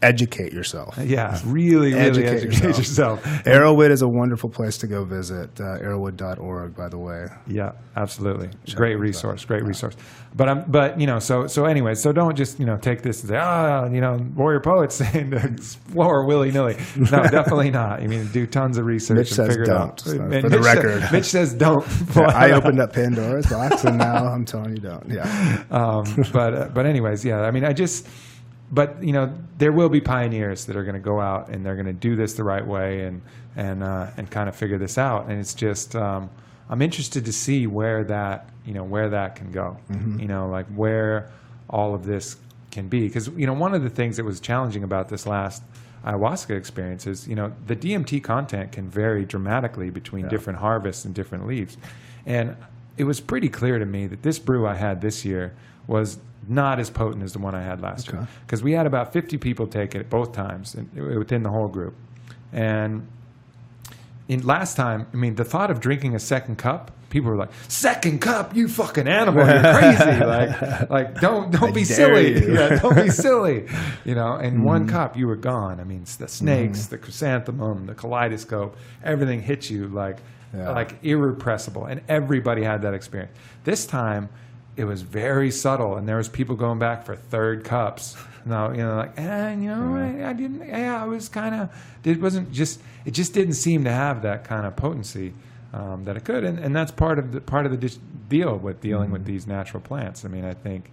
educate yourself. Yeah, really educate yourself. Arrowwood is a wonderful place to go visit. Arrowwood.org, by the way. Yeah, absolutely. Great resource. But you know, so anyway, so don't just, you know, take this and say, you know, Warrior Poet's saying to explore willy-nilly. No, definitely not. I mean, do tons of research Mitch and says figure don't, it out. for the record. Mitch says don't. I opened up Pandora's box, and now I'm telling you don't. Yeah. But anyways, yeah. I mean, but you know, there will be pioneers that are going to go out and they're going to do this the right way and kind of figure this out. And it's just, I'm interested to see where that can go. Mm-hmm. You know, like where all of this can be. Because, you know, one of the things that was challenging about this last ayahuasca experience is, you know, the DMT content can vary dramatically between different harvests and different leaves. And it was pretty clear to me that this brew I had this year was not as potent as the one I had last year. Because we had about 50 people take it both times within the whole group. And last time, I mean, the thought of drinking a second cup, people were like, "Second cup, you fucking animal, you're crazy!" like don't be silly, don't be silly, you know. And one cup, you were gone. I mean, the snakes, the chrysanthemum, the kaleidoscope, everything hit you like irrepressible, and everybody had that experience. This time, it was very subtle, and there was people going back for third cups. No, you know, like, I didn't. Yeah, I was kind of. It just didn't seem to have that kind of potency that it could, and that's part of the deal with dealing with these natural plants. I mean, I think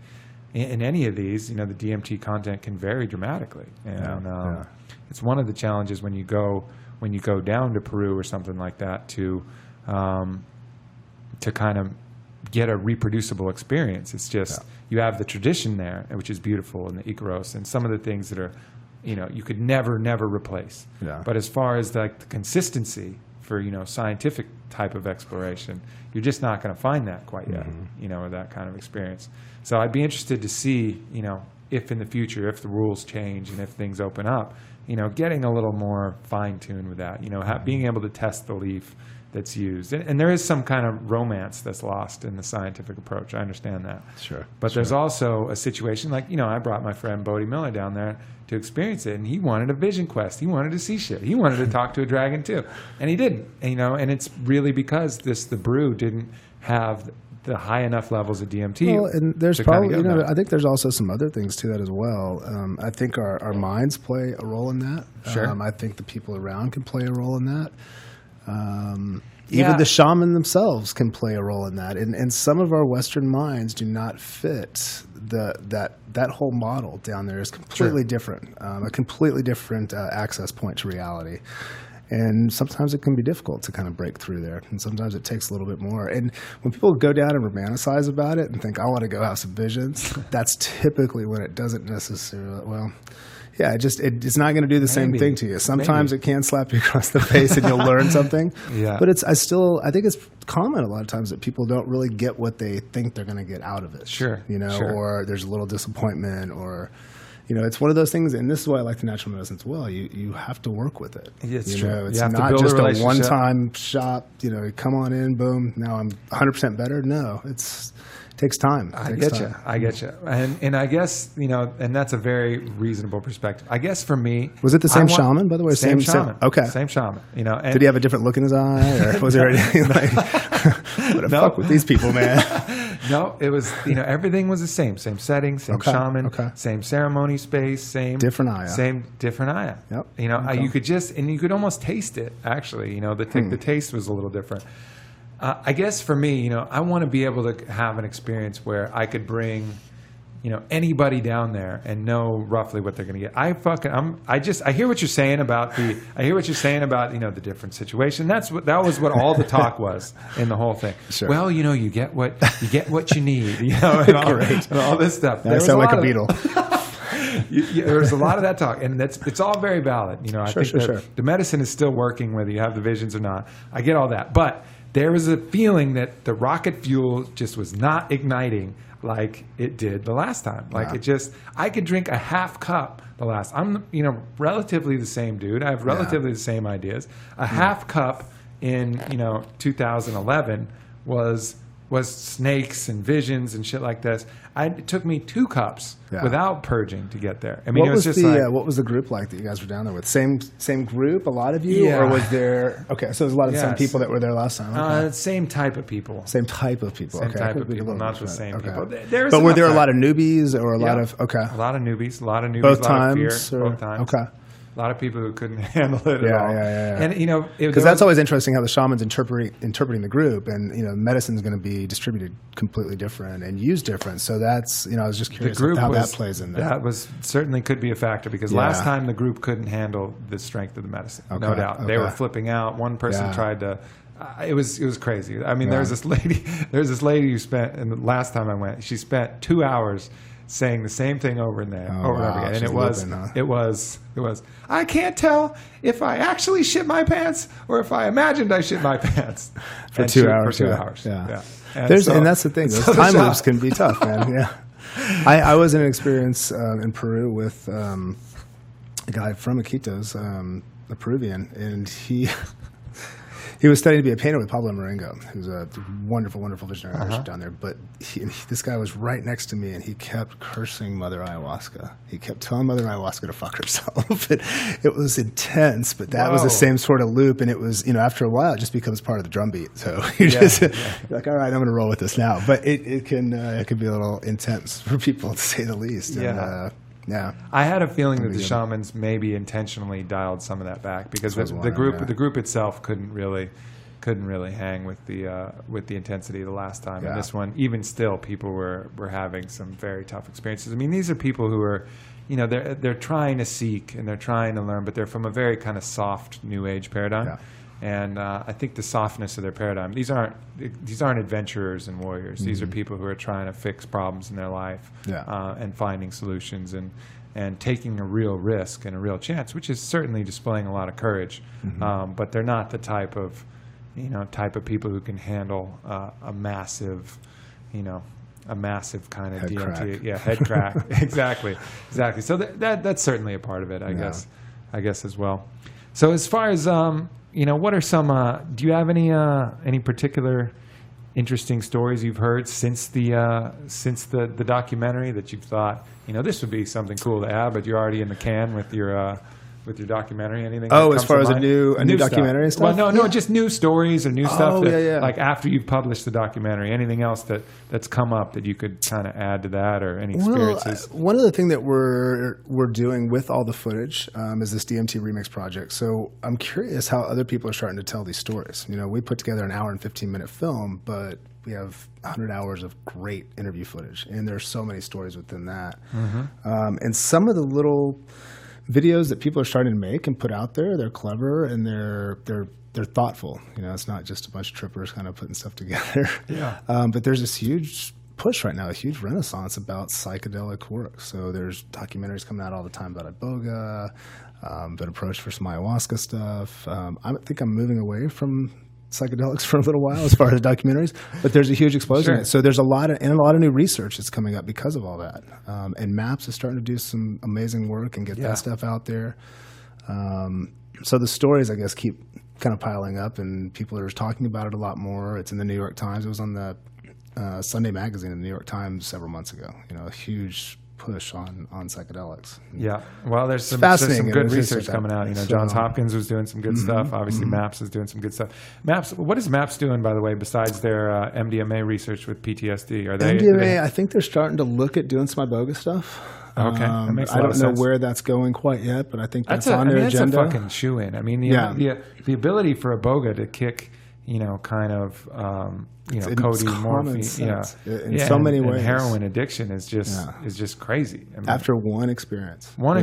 in any of these, you know, the DMT content can vary dramatically, and it's one of the challenges when you go down to Peru or something like that to kind of get a reproducible experience. It's just you have the tradition there, which is beautiful, and the Icaros, and some of the things that are, you know, you could never replace. Yeah. But as far as like the consistency for, you know, scientific type of exploration, you're just not going to find that quite yet, you know, with that kind of experience. So I'd be interested to see, you know, if in the future, if the rules change and if things open up, you know, getting a little more fine-tuned with that, you know, being able to test the leaf that's used. And there is some kind of romance that's lost in the scientific approach. I understand that. Sure. But there's also a situation like, you know, I brought my friend Bodie Miller down there to experience it, and he wanted a vision quest. He wanted to see shit. He wanted to talk to a dragon too. And he didn't. And, you know, and it's really because the brew didn't have the high enough levels of DMT. Well, and there's probably, you know, I think there's also some other things to that as well. I think our minds play a role in that. Sure. I think the people around can play a role in that. Even the shaman themselves can play a role in that. And some of our Western minds do not fit that whole model down there is completely different, a completely different access point to reality. And sometimes it can be difficult to kind of break through there. And sometimes it takes a little bit more. And when people go down and romanticize about it and think, I want to go have some visions, that's typically when it doesn't necessarily, it's not going to do the same thing to you. Sometimes it can slap you across the face and you'll learn something. Yeah. But I think it's common a lot of times that people don't really get what they think they're going to get out of it. Sure. You know, or there's a little disappointment, or, you know, it's one of those things, and this is why I like the natural medicine as well. You have to work with it. It's true. Know, it's not just a one-time shop, you know, come on in, boom, now I'm 100% better. No, it takes time. I get you. And I guess, you know, and that's a very reasonable perspective. I guess for me... Was it the same shaman, by the way? Same shaman. Okay. Same shaman. You know, did he have a different look in his eye? Or was there anything like, what the fuck with these people, man? No, it was, you know, everything was the same. Same setting, same shaman, same ceremony space, same... Different ayah. Same different ayah. Yep. You know, you could almost taste it, actually. You know, the taste was a little different. I guess for me, you know, I want to be able to have an experience where I could bring, you know, anybody down there and know roughly what they're going to get. I hear what you're saying about you know, the different situation. That was what all the talk was in the whole thing. Sure. Well, you know, you get what you need, you know, and all this stuff. I sound like a beetle. There's a lot of that talk, and it's all very valid. You know, I think the medicine is still working whether you have the visions or not. I get all that, but there was a feeling that the rocket fuel just was not igniting like it did the last time. Like I could drink a half cup the last. I'm, you know, relatively the same dude. I have relatively the same ideas. A half cup in, you know, 2011 was was snakes and visions and shit like this. It took me 2 cups without purging to get there. I mean, it was just what was the group like that you guys were down there with? Same group, a lot of you, or was there? Okay, so there's a lot of the same people that were there last time. Okay. Same type of people. Same type of people. Same okay. type of people, not the same people. But were there a lot of newbies or a lot of a lot of newbies, both a lot times, of fear, both times. Okay. A lot of people who couldn't handle it at all. Yeah. And, because that's always interesting how the shaman's interpreting the group, and, medicine's going to be distributed completely different and used different. So that's, I was just curious how that plays in there. That was certainly could be a factor because last time the group couldn't handle the strength of the medicine. Okay. No doubt. They were flipping out. One person tried to, it was crazy. I mean, there's this lady who spent, and the last time I went, she spent 2 hours saying the same thing over and over again, and it was. I can't tell if I actually shit my pants or if I imagined I shit my pants for 2 hours. For 2 hours. Yeah. And that's the thing. Those time loops can be tough, man. Yeah. I was in an experience in Peru with a guy from Iquitos, a Peruvian, and he was studying to be a painter with Pablo Marengo, who's a wonderful, wonderful visionary artist down there. But this guy was right next to me, and he kept cursing Mother Ayahuasca. He kept telling Mother Ayahuasca to fuck herself. It was intense, but that was the same sort of loop. And it was, after a while, it just becomes part of the drumbeat. So you're like, all right, I'm going to roll with this now. But it can be a little intense for people, to say the least. And, yeah, I had a feeling that the shamans maybe intentionally dialed some of that back because the group itself couldn't really hang with the intensity the last time. And this one, even still, people were having some very tough experiences. I mean, these are people who are, they're trying to seek and they're trying to learn, but they're from a very kind of soft New Age paradigm. Yeah. And I think the softness of their paradigm. These aren't adventurers and warriors. Mm-hmm. These are people who are trying to fix problems in their life and finding solutions and taking a real risk and a real chance, which is certainly displaying a lot of courage. Mm-hmm. But they're not the type of people who can handle a massive kind of head DMT. Crack. Yeah, head crack. Exactly. So that's certainly a part of it, I guess as well. So as far as what are some? Do you have any particular interesting stories you've heard since the documentary that you've thought this would be something cool to add, but you're already in the can with your documentary? Anything? As far as a new documentary and stuff? Well, no, just new stories or new stuff. Like after you've published the documentary, anything else that's come up that you could kind of add to that, or any experiences? One of the things that we're doing with all the footage is this DMT remix project. So I'm curious how other people are starting to tell these stories. We put together an hour and 15-minute film, but we have 100 hours of great interview footage, and there's so many stories within that. Mm-hmm. And some of the little videos that people are starting to make and put out there, they're clever and they're thoughtful. It's not just a bunch of trippers kind of putting stuff together. Yeah. But there's this huge push right now, a huge renaissance about psychedelic work. So there's documentaries coming out all the time about Iboga, been approached for some ayahuasca stuff. I think I'm moving away from psychedelics for a little while as far as documentaries, but there's a huge explosion. Sure. So there's a lot of new research that's coming up because of all that. And MAPS is starting to do some amazing work and get that stuff out there. So the stories, I guess, keep kind of piling up, and people are talking about it a lot more. It's in the New York Times. It was on the Sunday magazine in the New York Times several months ago. A huge push on psychedelics. Yeah. Well, there's some good research coming out. Johns Hopkins was doing some good stuff. Obviously, MAPS is doing some good stuff. What is MAPS doing, by the way, besides their MDMA research with PTSD? MDMA, I think they're starting to look at doing some Iboga stuff. Okay, that makes a lot of sense. I don't know where that's going quite yet, but I think that's on their agenda. That's a fucking shoe-in. I mean, the ability for Iboga to kick, codeine, morphine, in so many ways. And heroin addiction is just crazy. I mean, after one experience, you're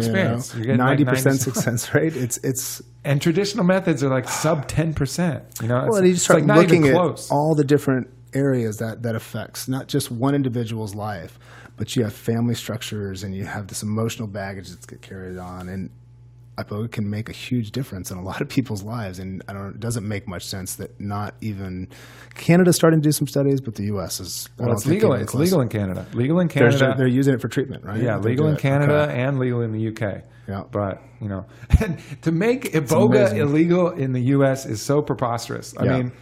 getting 90% success rate. It's and traditional methods are like sub 10%. And you start looking at all the different areas that affects not just one individual's life, but you have family structures and you have this emotional baggage that's get carried on, and Iboga can make a huge difference in a lot of people's lives. And it doesn't make much sense that not even Canada's starting to do some studies, but the U.S. is. Well, it's legal. It's legal in Canada. Legal in Canada. They're using it for treatment, right? Yeah, legal in Canada and legal in the UK. Yeah. But, and to make Iboga illegal in the U.S. is so preposterous. I mean,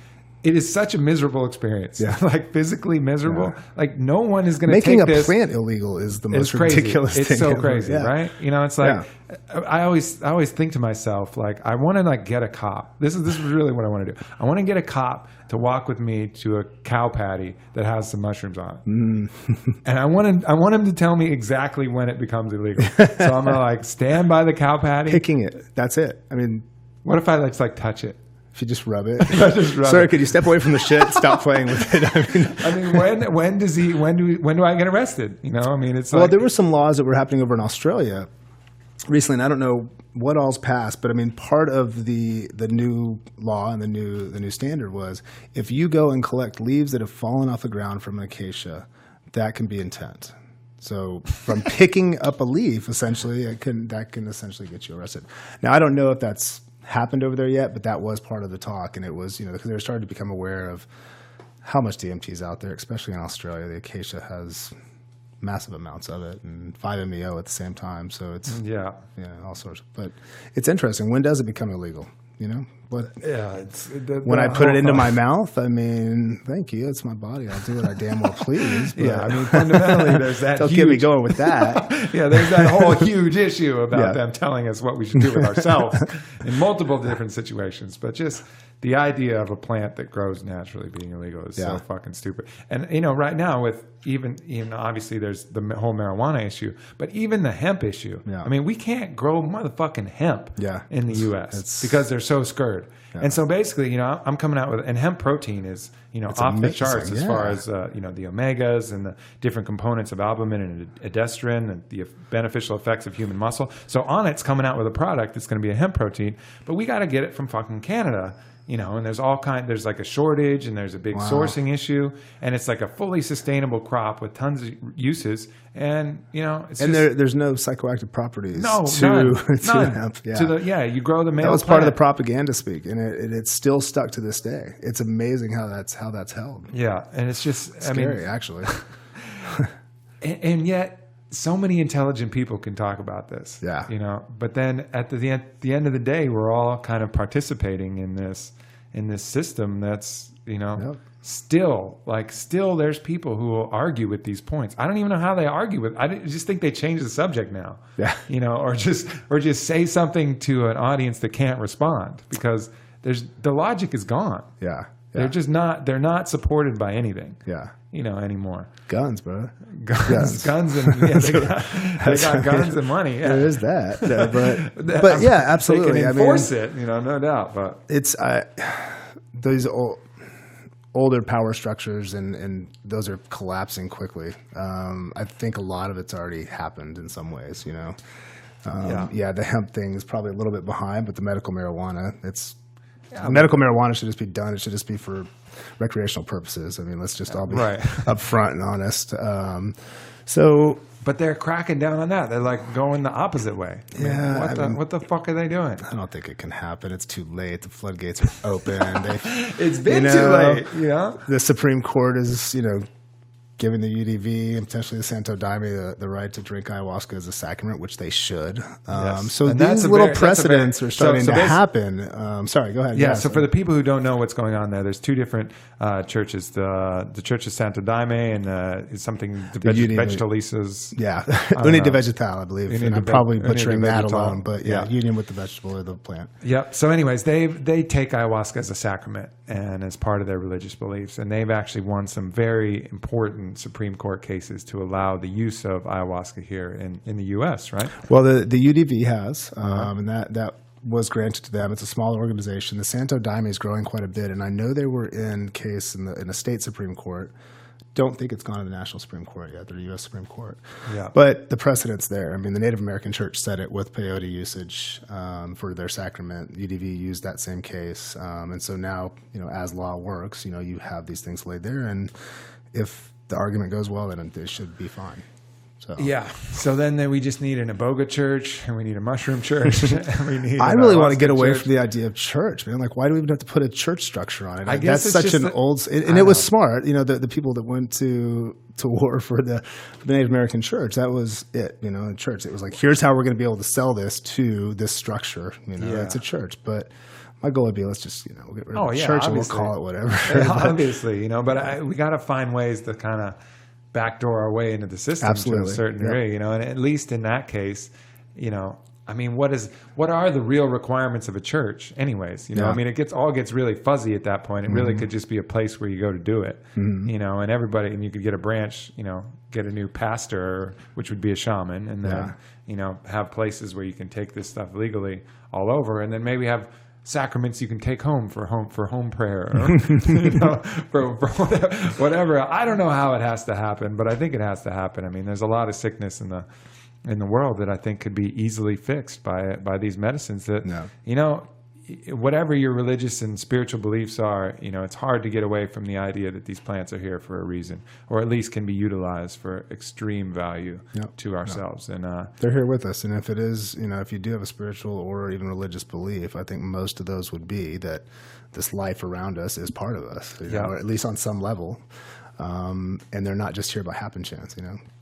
it is such a miserable experience. Yeah. Like physically miserable. Yeah. Like no one is going to take this. Making a plant illegal is the most ridiculous thing. It's so crazy, right? You know, it's like I always think to myself, like, I want to like get a cop. This is really what I want to do. I want to get a cop to walk with me to a cow patty that has some mushrooms on it. And I want him to tell me exactly when it becomes illegal. So I'm gonna like stand by the cow patty. Picking it. That's it. I mean, what if I like touch it? If you just rub it. Sir, could you step away from the shit? Stop playing with it. I mean, when do I get arrested? You know, I mean, it's well, like, there were some laws that were happening over in Australia recently, and I don't know what all's passed, but I mean, part of the new law and the new standard was if you go and collect leaves that have fallen off the ground from an acacia, that can be intent. So from picking up a leaf, essentially, that can essentially get you arrested. Now, I don't know if that's happened over there yet, but that was part of the talk, and it was, you know, because they were starting to become aware of how much DMT is out there, especially in Australia. The acacia has massive amounts of it, and 5-MeO at the same time. So it's all sorts. But it's interesting. When does it become illegal? You know, when I put it into my mouth, I mean, thank you. It's my body. I'll do what I damn well please. But I mean, fundamentally, there's that. Don't get me going with that. There's that whole huge issue about them telling us what we should do with ourselves in multiple different situations. But just the idea of a plant that grows naturally being illegal is so fucking stupid. And you know, right now with even obviously there's the whole marijuana issue, but even the hemp issue. Yeah. I mean, we can't grow motherfucking hemp in the U.S. because they're so scared. Yeah. And so basically, you know, I'm coming out with, and hemp protein is, you know, off the charts as far as, you know, the omegas and the different components of albumin and edestrine and the beneficial effects of human muscle. So Onnit's coming out with a product that's going to be a hemp protein, but we got to get it from fucking Canada. You know, and there's like a shortage and there's a big sourcing issue, and it's like a fully sustainable crop with tons of uses, and you know, there's no psychoactive properties. None. Hemp. You grow the male. That was plant. part of the propaganda speak, and it's still stuck to this day. It's amazing how that's held. Yeah, and it's just scary, actually. and yet, so many intelligent people can talk about this. Yeah, you know, but then at the end of the day, we're all kind of participating in this system that's, you know, still there's people who will argue with these points. I don't even know how they argue with. I just think they change the subject now. Yeah, you know, or just say something to an audience that can't respond because the logic is gone. Yeah. They're just not. They're not supported by anything. Yeah. You know, anymore. Guns, bro. Guns, and they got guns and money. Yeah. There is that, but yeah, absolutely. They can enforce it, you know, no doubt. But it's those older power structures, and those are collapsing quickly. I think a lot of it's already happened in some ways. You know, the hemp thing is probably a little bit behind, but the medical marijuana, medical marijuana should just be done. It should just be for recreational purposes. I mean, let's just all be upfront and honest. But they're cracking down on that. They're like going the opposite way. What the fuck are they doing? I don't think it can happen. It's too late. The floodgates are open. It's been too late. You know, the Supreme Court is, you know, giving the UDV and potentially the Santo Daime the right to drink ayahuasca as a sacrament, which they should. So and these little precedents are starting to happen. Sorry, go ahead. Yeah, so for the people who don't know what's going on there's two different churches. The Church of Santo Daime and is something the Vegetalistas. Yeah, Uni de Vegetal, I believe. And I'm probably butchering that alone, but union with the vegetable or the plant. Yep. So anyways, they take ayahuasca as a sacrament and as part of their religious beliefs. And they've actually won some very important Supreme Court cases to allow the use of ayahuasca here in the U.S., right? Well, the UDV has, and that was granted to them. It's a small organization. The Santo Daime is growing quite a bit, and I know they were in case in the state Supreme Court. Don't think it's gone to the National Supreme Court yet, the U.S. Supreme Court. Yeah. But the precedent's there. I mean, the Native American Church said it with peyote usage for their sacrament. UDV used that same case. And so now, you know, as law works, you know, you have these things laid there. And if the argument goes well, then it should be fine. So then we just need an Iboga church, and we need a mushroom church. And we need I really want to get away from the idea of church, man. Like, why do we even have to put a church structure on it? I guess that's such an old. And it was smart. You know, the people that went to war for the Native American church, that was it. You know, in church, it was like, here's how we're going to be able to sell this to this structure. You know, it's a church, but my goal would be, let's just, we'll get rid of Oh, the yeah, church and we'll obviously. call it whatever. Obviously, but we got to find ways to kind of backdoor our way into the system Absolutely. to a certain degree, and at least in that case, I mean, what are the real requirements of a church anyways? I mean, it all gets really fuzzy at that point. It really could just be a place where you go to do it, and everybody, and you could get a branch, get a new pastor, which would be a shaman, and then, have places where you can take this stuff legally all over, and then maybe have sacraments you can take home for home prayer, or, for whatever. I don't know how it has to happen, but I think it has to happen. I mean, there's a lot of sickness in the world that I think could be easily fixed by these medicines that, whatever your religious and spiritual beliefs are, it's hard to get away from the idea that these plants are here for a reason, or at least can be utilized for extreme value to ourselves. And they're here with us. And if it is, if you do have a spiritual or even religious belief, I think most of those would be that this life around us is part of us, or at least on some level. And they're not just here by happen chance,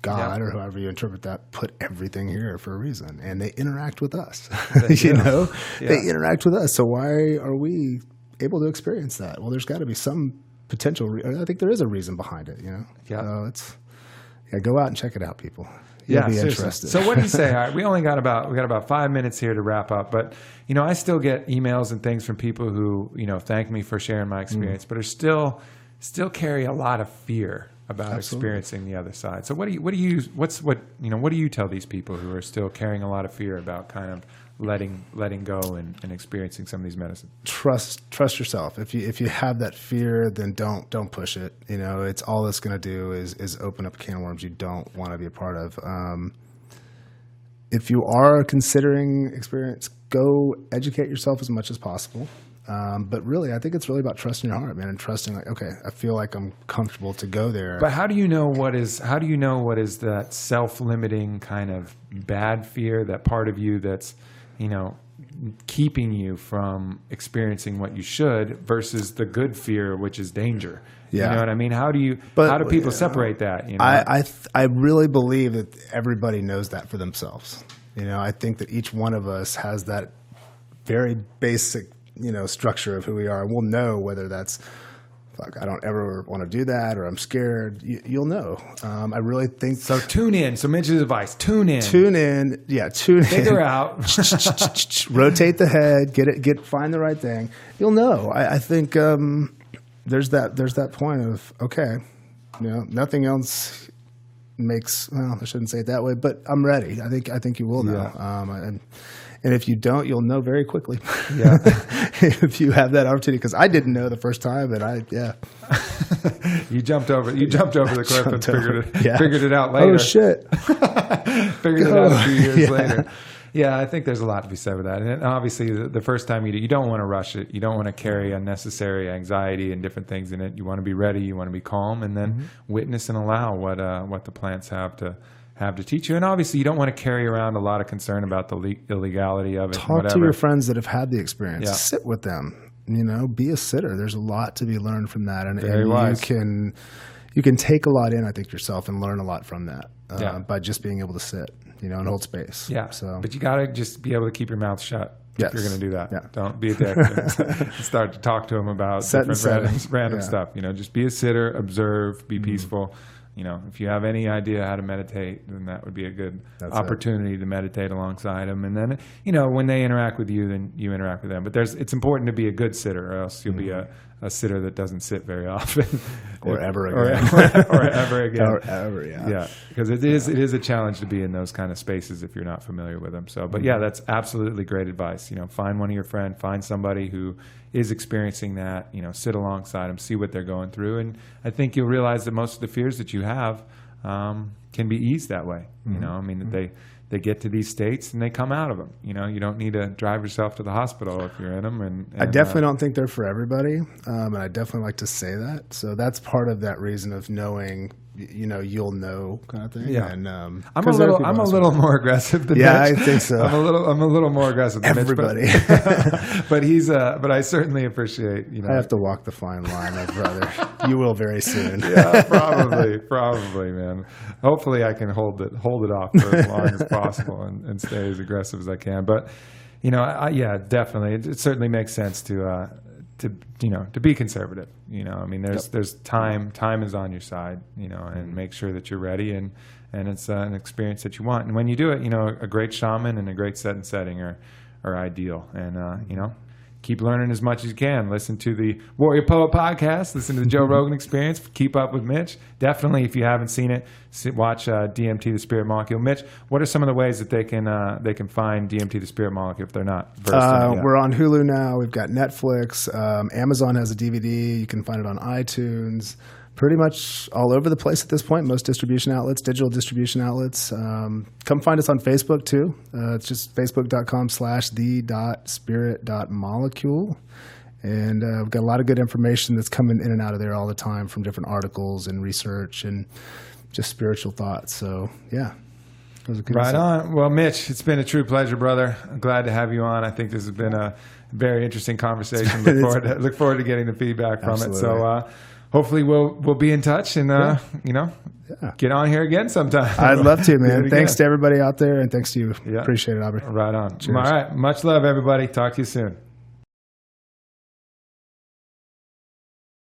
God, or however you interpret that, put everything here for a reason, and they interact with us. They interact with us. So why are we able to experience that? Well, there's got to be some potential. I think there is a reason behind it. So go out and check it out, people. You'll be interested. So what do you say? All right, we got about 5 minutes here to wrap up, but I still get emails and things from people who thank me for sharing my experience, but are still carry a lot of fear about experiencing the other side. So what do you tell these people who are still carrying a lot of fear about kind of letting go and experiencing some of these medicines? Trust yourself. If you have that fear, then don't push it. It's all it's going to do is open up a can of worms you don't want to be a part of. If you are considering experience, go educate yourself as much as possible. But really, I think it's really about trusting your heart, man, and trusting okay, I feel like I'm comfortable to go there. But how do you know what is that self-limiting kind of bad fear, that part of you that's, keeping you from experiencing what you should, versus the good fear, which is danger? Yeah. You know what I mean? How do people separate that? I really believe that everybody knows that for themselves. I think that each one of us has that very basic structure of who we are. We'll know whether that's, I don't ever want to do that, or I'm scared. You'll know. I really think so. Tune in. So Mitch's advice: tune in. Figure out. Rotate the head. Find the right thing. You'll know. I think there's that point of okay, nothing else makes. Well, I shouldn't say it that way, but I'm ready. I think you will know. And if you don't, you'll know very quickly. Yeah. If you have that opportunity, because I didn't know the first time, and You jumped over the cliff and figured it out later. Oh shit! Figured it out a few years later. Yeah, I think there's a lot to be said with that. And obviously, the first time you don't want to rush it. You don't want to carry unnecessary anxiety and different things in it. You want to be ready. You want to be calm, and then witness and allow what the plants have to teach you. And obviously, you don't want to carry around a lot of concern about the illegality of it. Talk to your friends that have had the experience. Yeah. Sit with them. Be a sitter. There's a lot to be learned from that, and wise. you can take a lot in, I think, yourself, and learn a lot from that by just being able to sit, and hold space. Yeah. So, but you got to just be able to keep your mouth shut. Yes. If you're going to do that. Yeah. Don't be a dick and start to talk to them about different random stuff. Just be a sitter, observe, be peaceful. If you have any idea how to meditate, then that would be a good opportunity to meditate alongside them. And then, when they interact with you, then you interact with them. But it's important to be a good sitter, or else you'll be a sitter that doesn't sit very often. Or ever again. Or ever again. Or ever, yeah. Yeah, because it is a challenge to be in those kind of spaces if you're not familiar with them. So, but yeah, that's absolutely great advice. Find one of your friends, find somebody who is experiencing that, sit alongside them, see what they're going through. And I think you'll realize that most of the fears that you have can be eased that way. That they get to these states and they come out of them. You don't need to drive yourself to the hospital if you're in them. And I definitely don't think they're for everybody. And I definitely like to say that. So that's part of that reason of knowing, you'll know kind of thing. Yeah. And, I'm a little more aggressive than Mitch. I think so. I'm a little more aggressive than everybody. Mitch, but I certainly appreciate, I have to walk the fine line, my brother. You will very soon. Yeah, probably, man. Hopefully I can hold it off for as long as possible and stay as aggressive as I can. But Yeah, definitely. It certainly makes sense to be conservative. I mean, there's time is on your side, and make sure that you're ready and it's an experience that you want. And when you do it, a great shaman and a great setting are ideal. And, keep learning as much as you can. Listen to the Warrior Poet podcast. Listen to the Joe Rogan Experience. Keep up with Mitch. Definitely, if you haven't seen it, watch DMT, the Spirit Molecule. Mitch, what are some of the ways that they can find DMT, the Spirit Molecule, if they're not versed in it yet? We're on Hulu now. We've got Netflix. Amazon has a DVD. You can find it on iTunes. Pretty much all over the place at this point. Most distribution outlets, digital distribution outlets. Come find us on Facebook too. It's just facebook.com/the.spirit.molecule. And we've got a lot of good information that's coming in and out of there all the time from different articles and research and just spiritual thoughts. So, yeah. Right on. Well, Mitch, it's been a true pleasure, brother. I'm glad to have you on. I think this has been a very interesting conversation. Look forward to getting the feedback from it. So, hopefully we'll be in touch and get on here again sometime. I'd love to, man. Thanks to everybody out there, and thanks to you. Yeah. Appreciate it, Aubrey. Right on. Cheers. All right. Much love, everybody. Talk to you soon.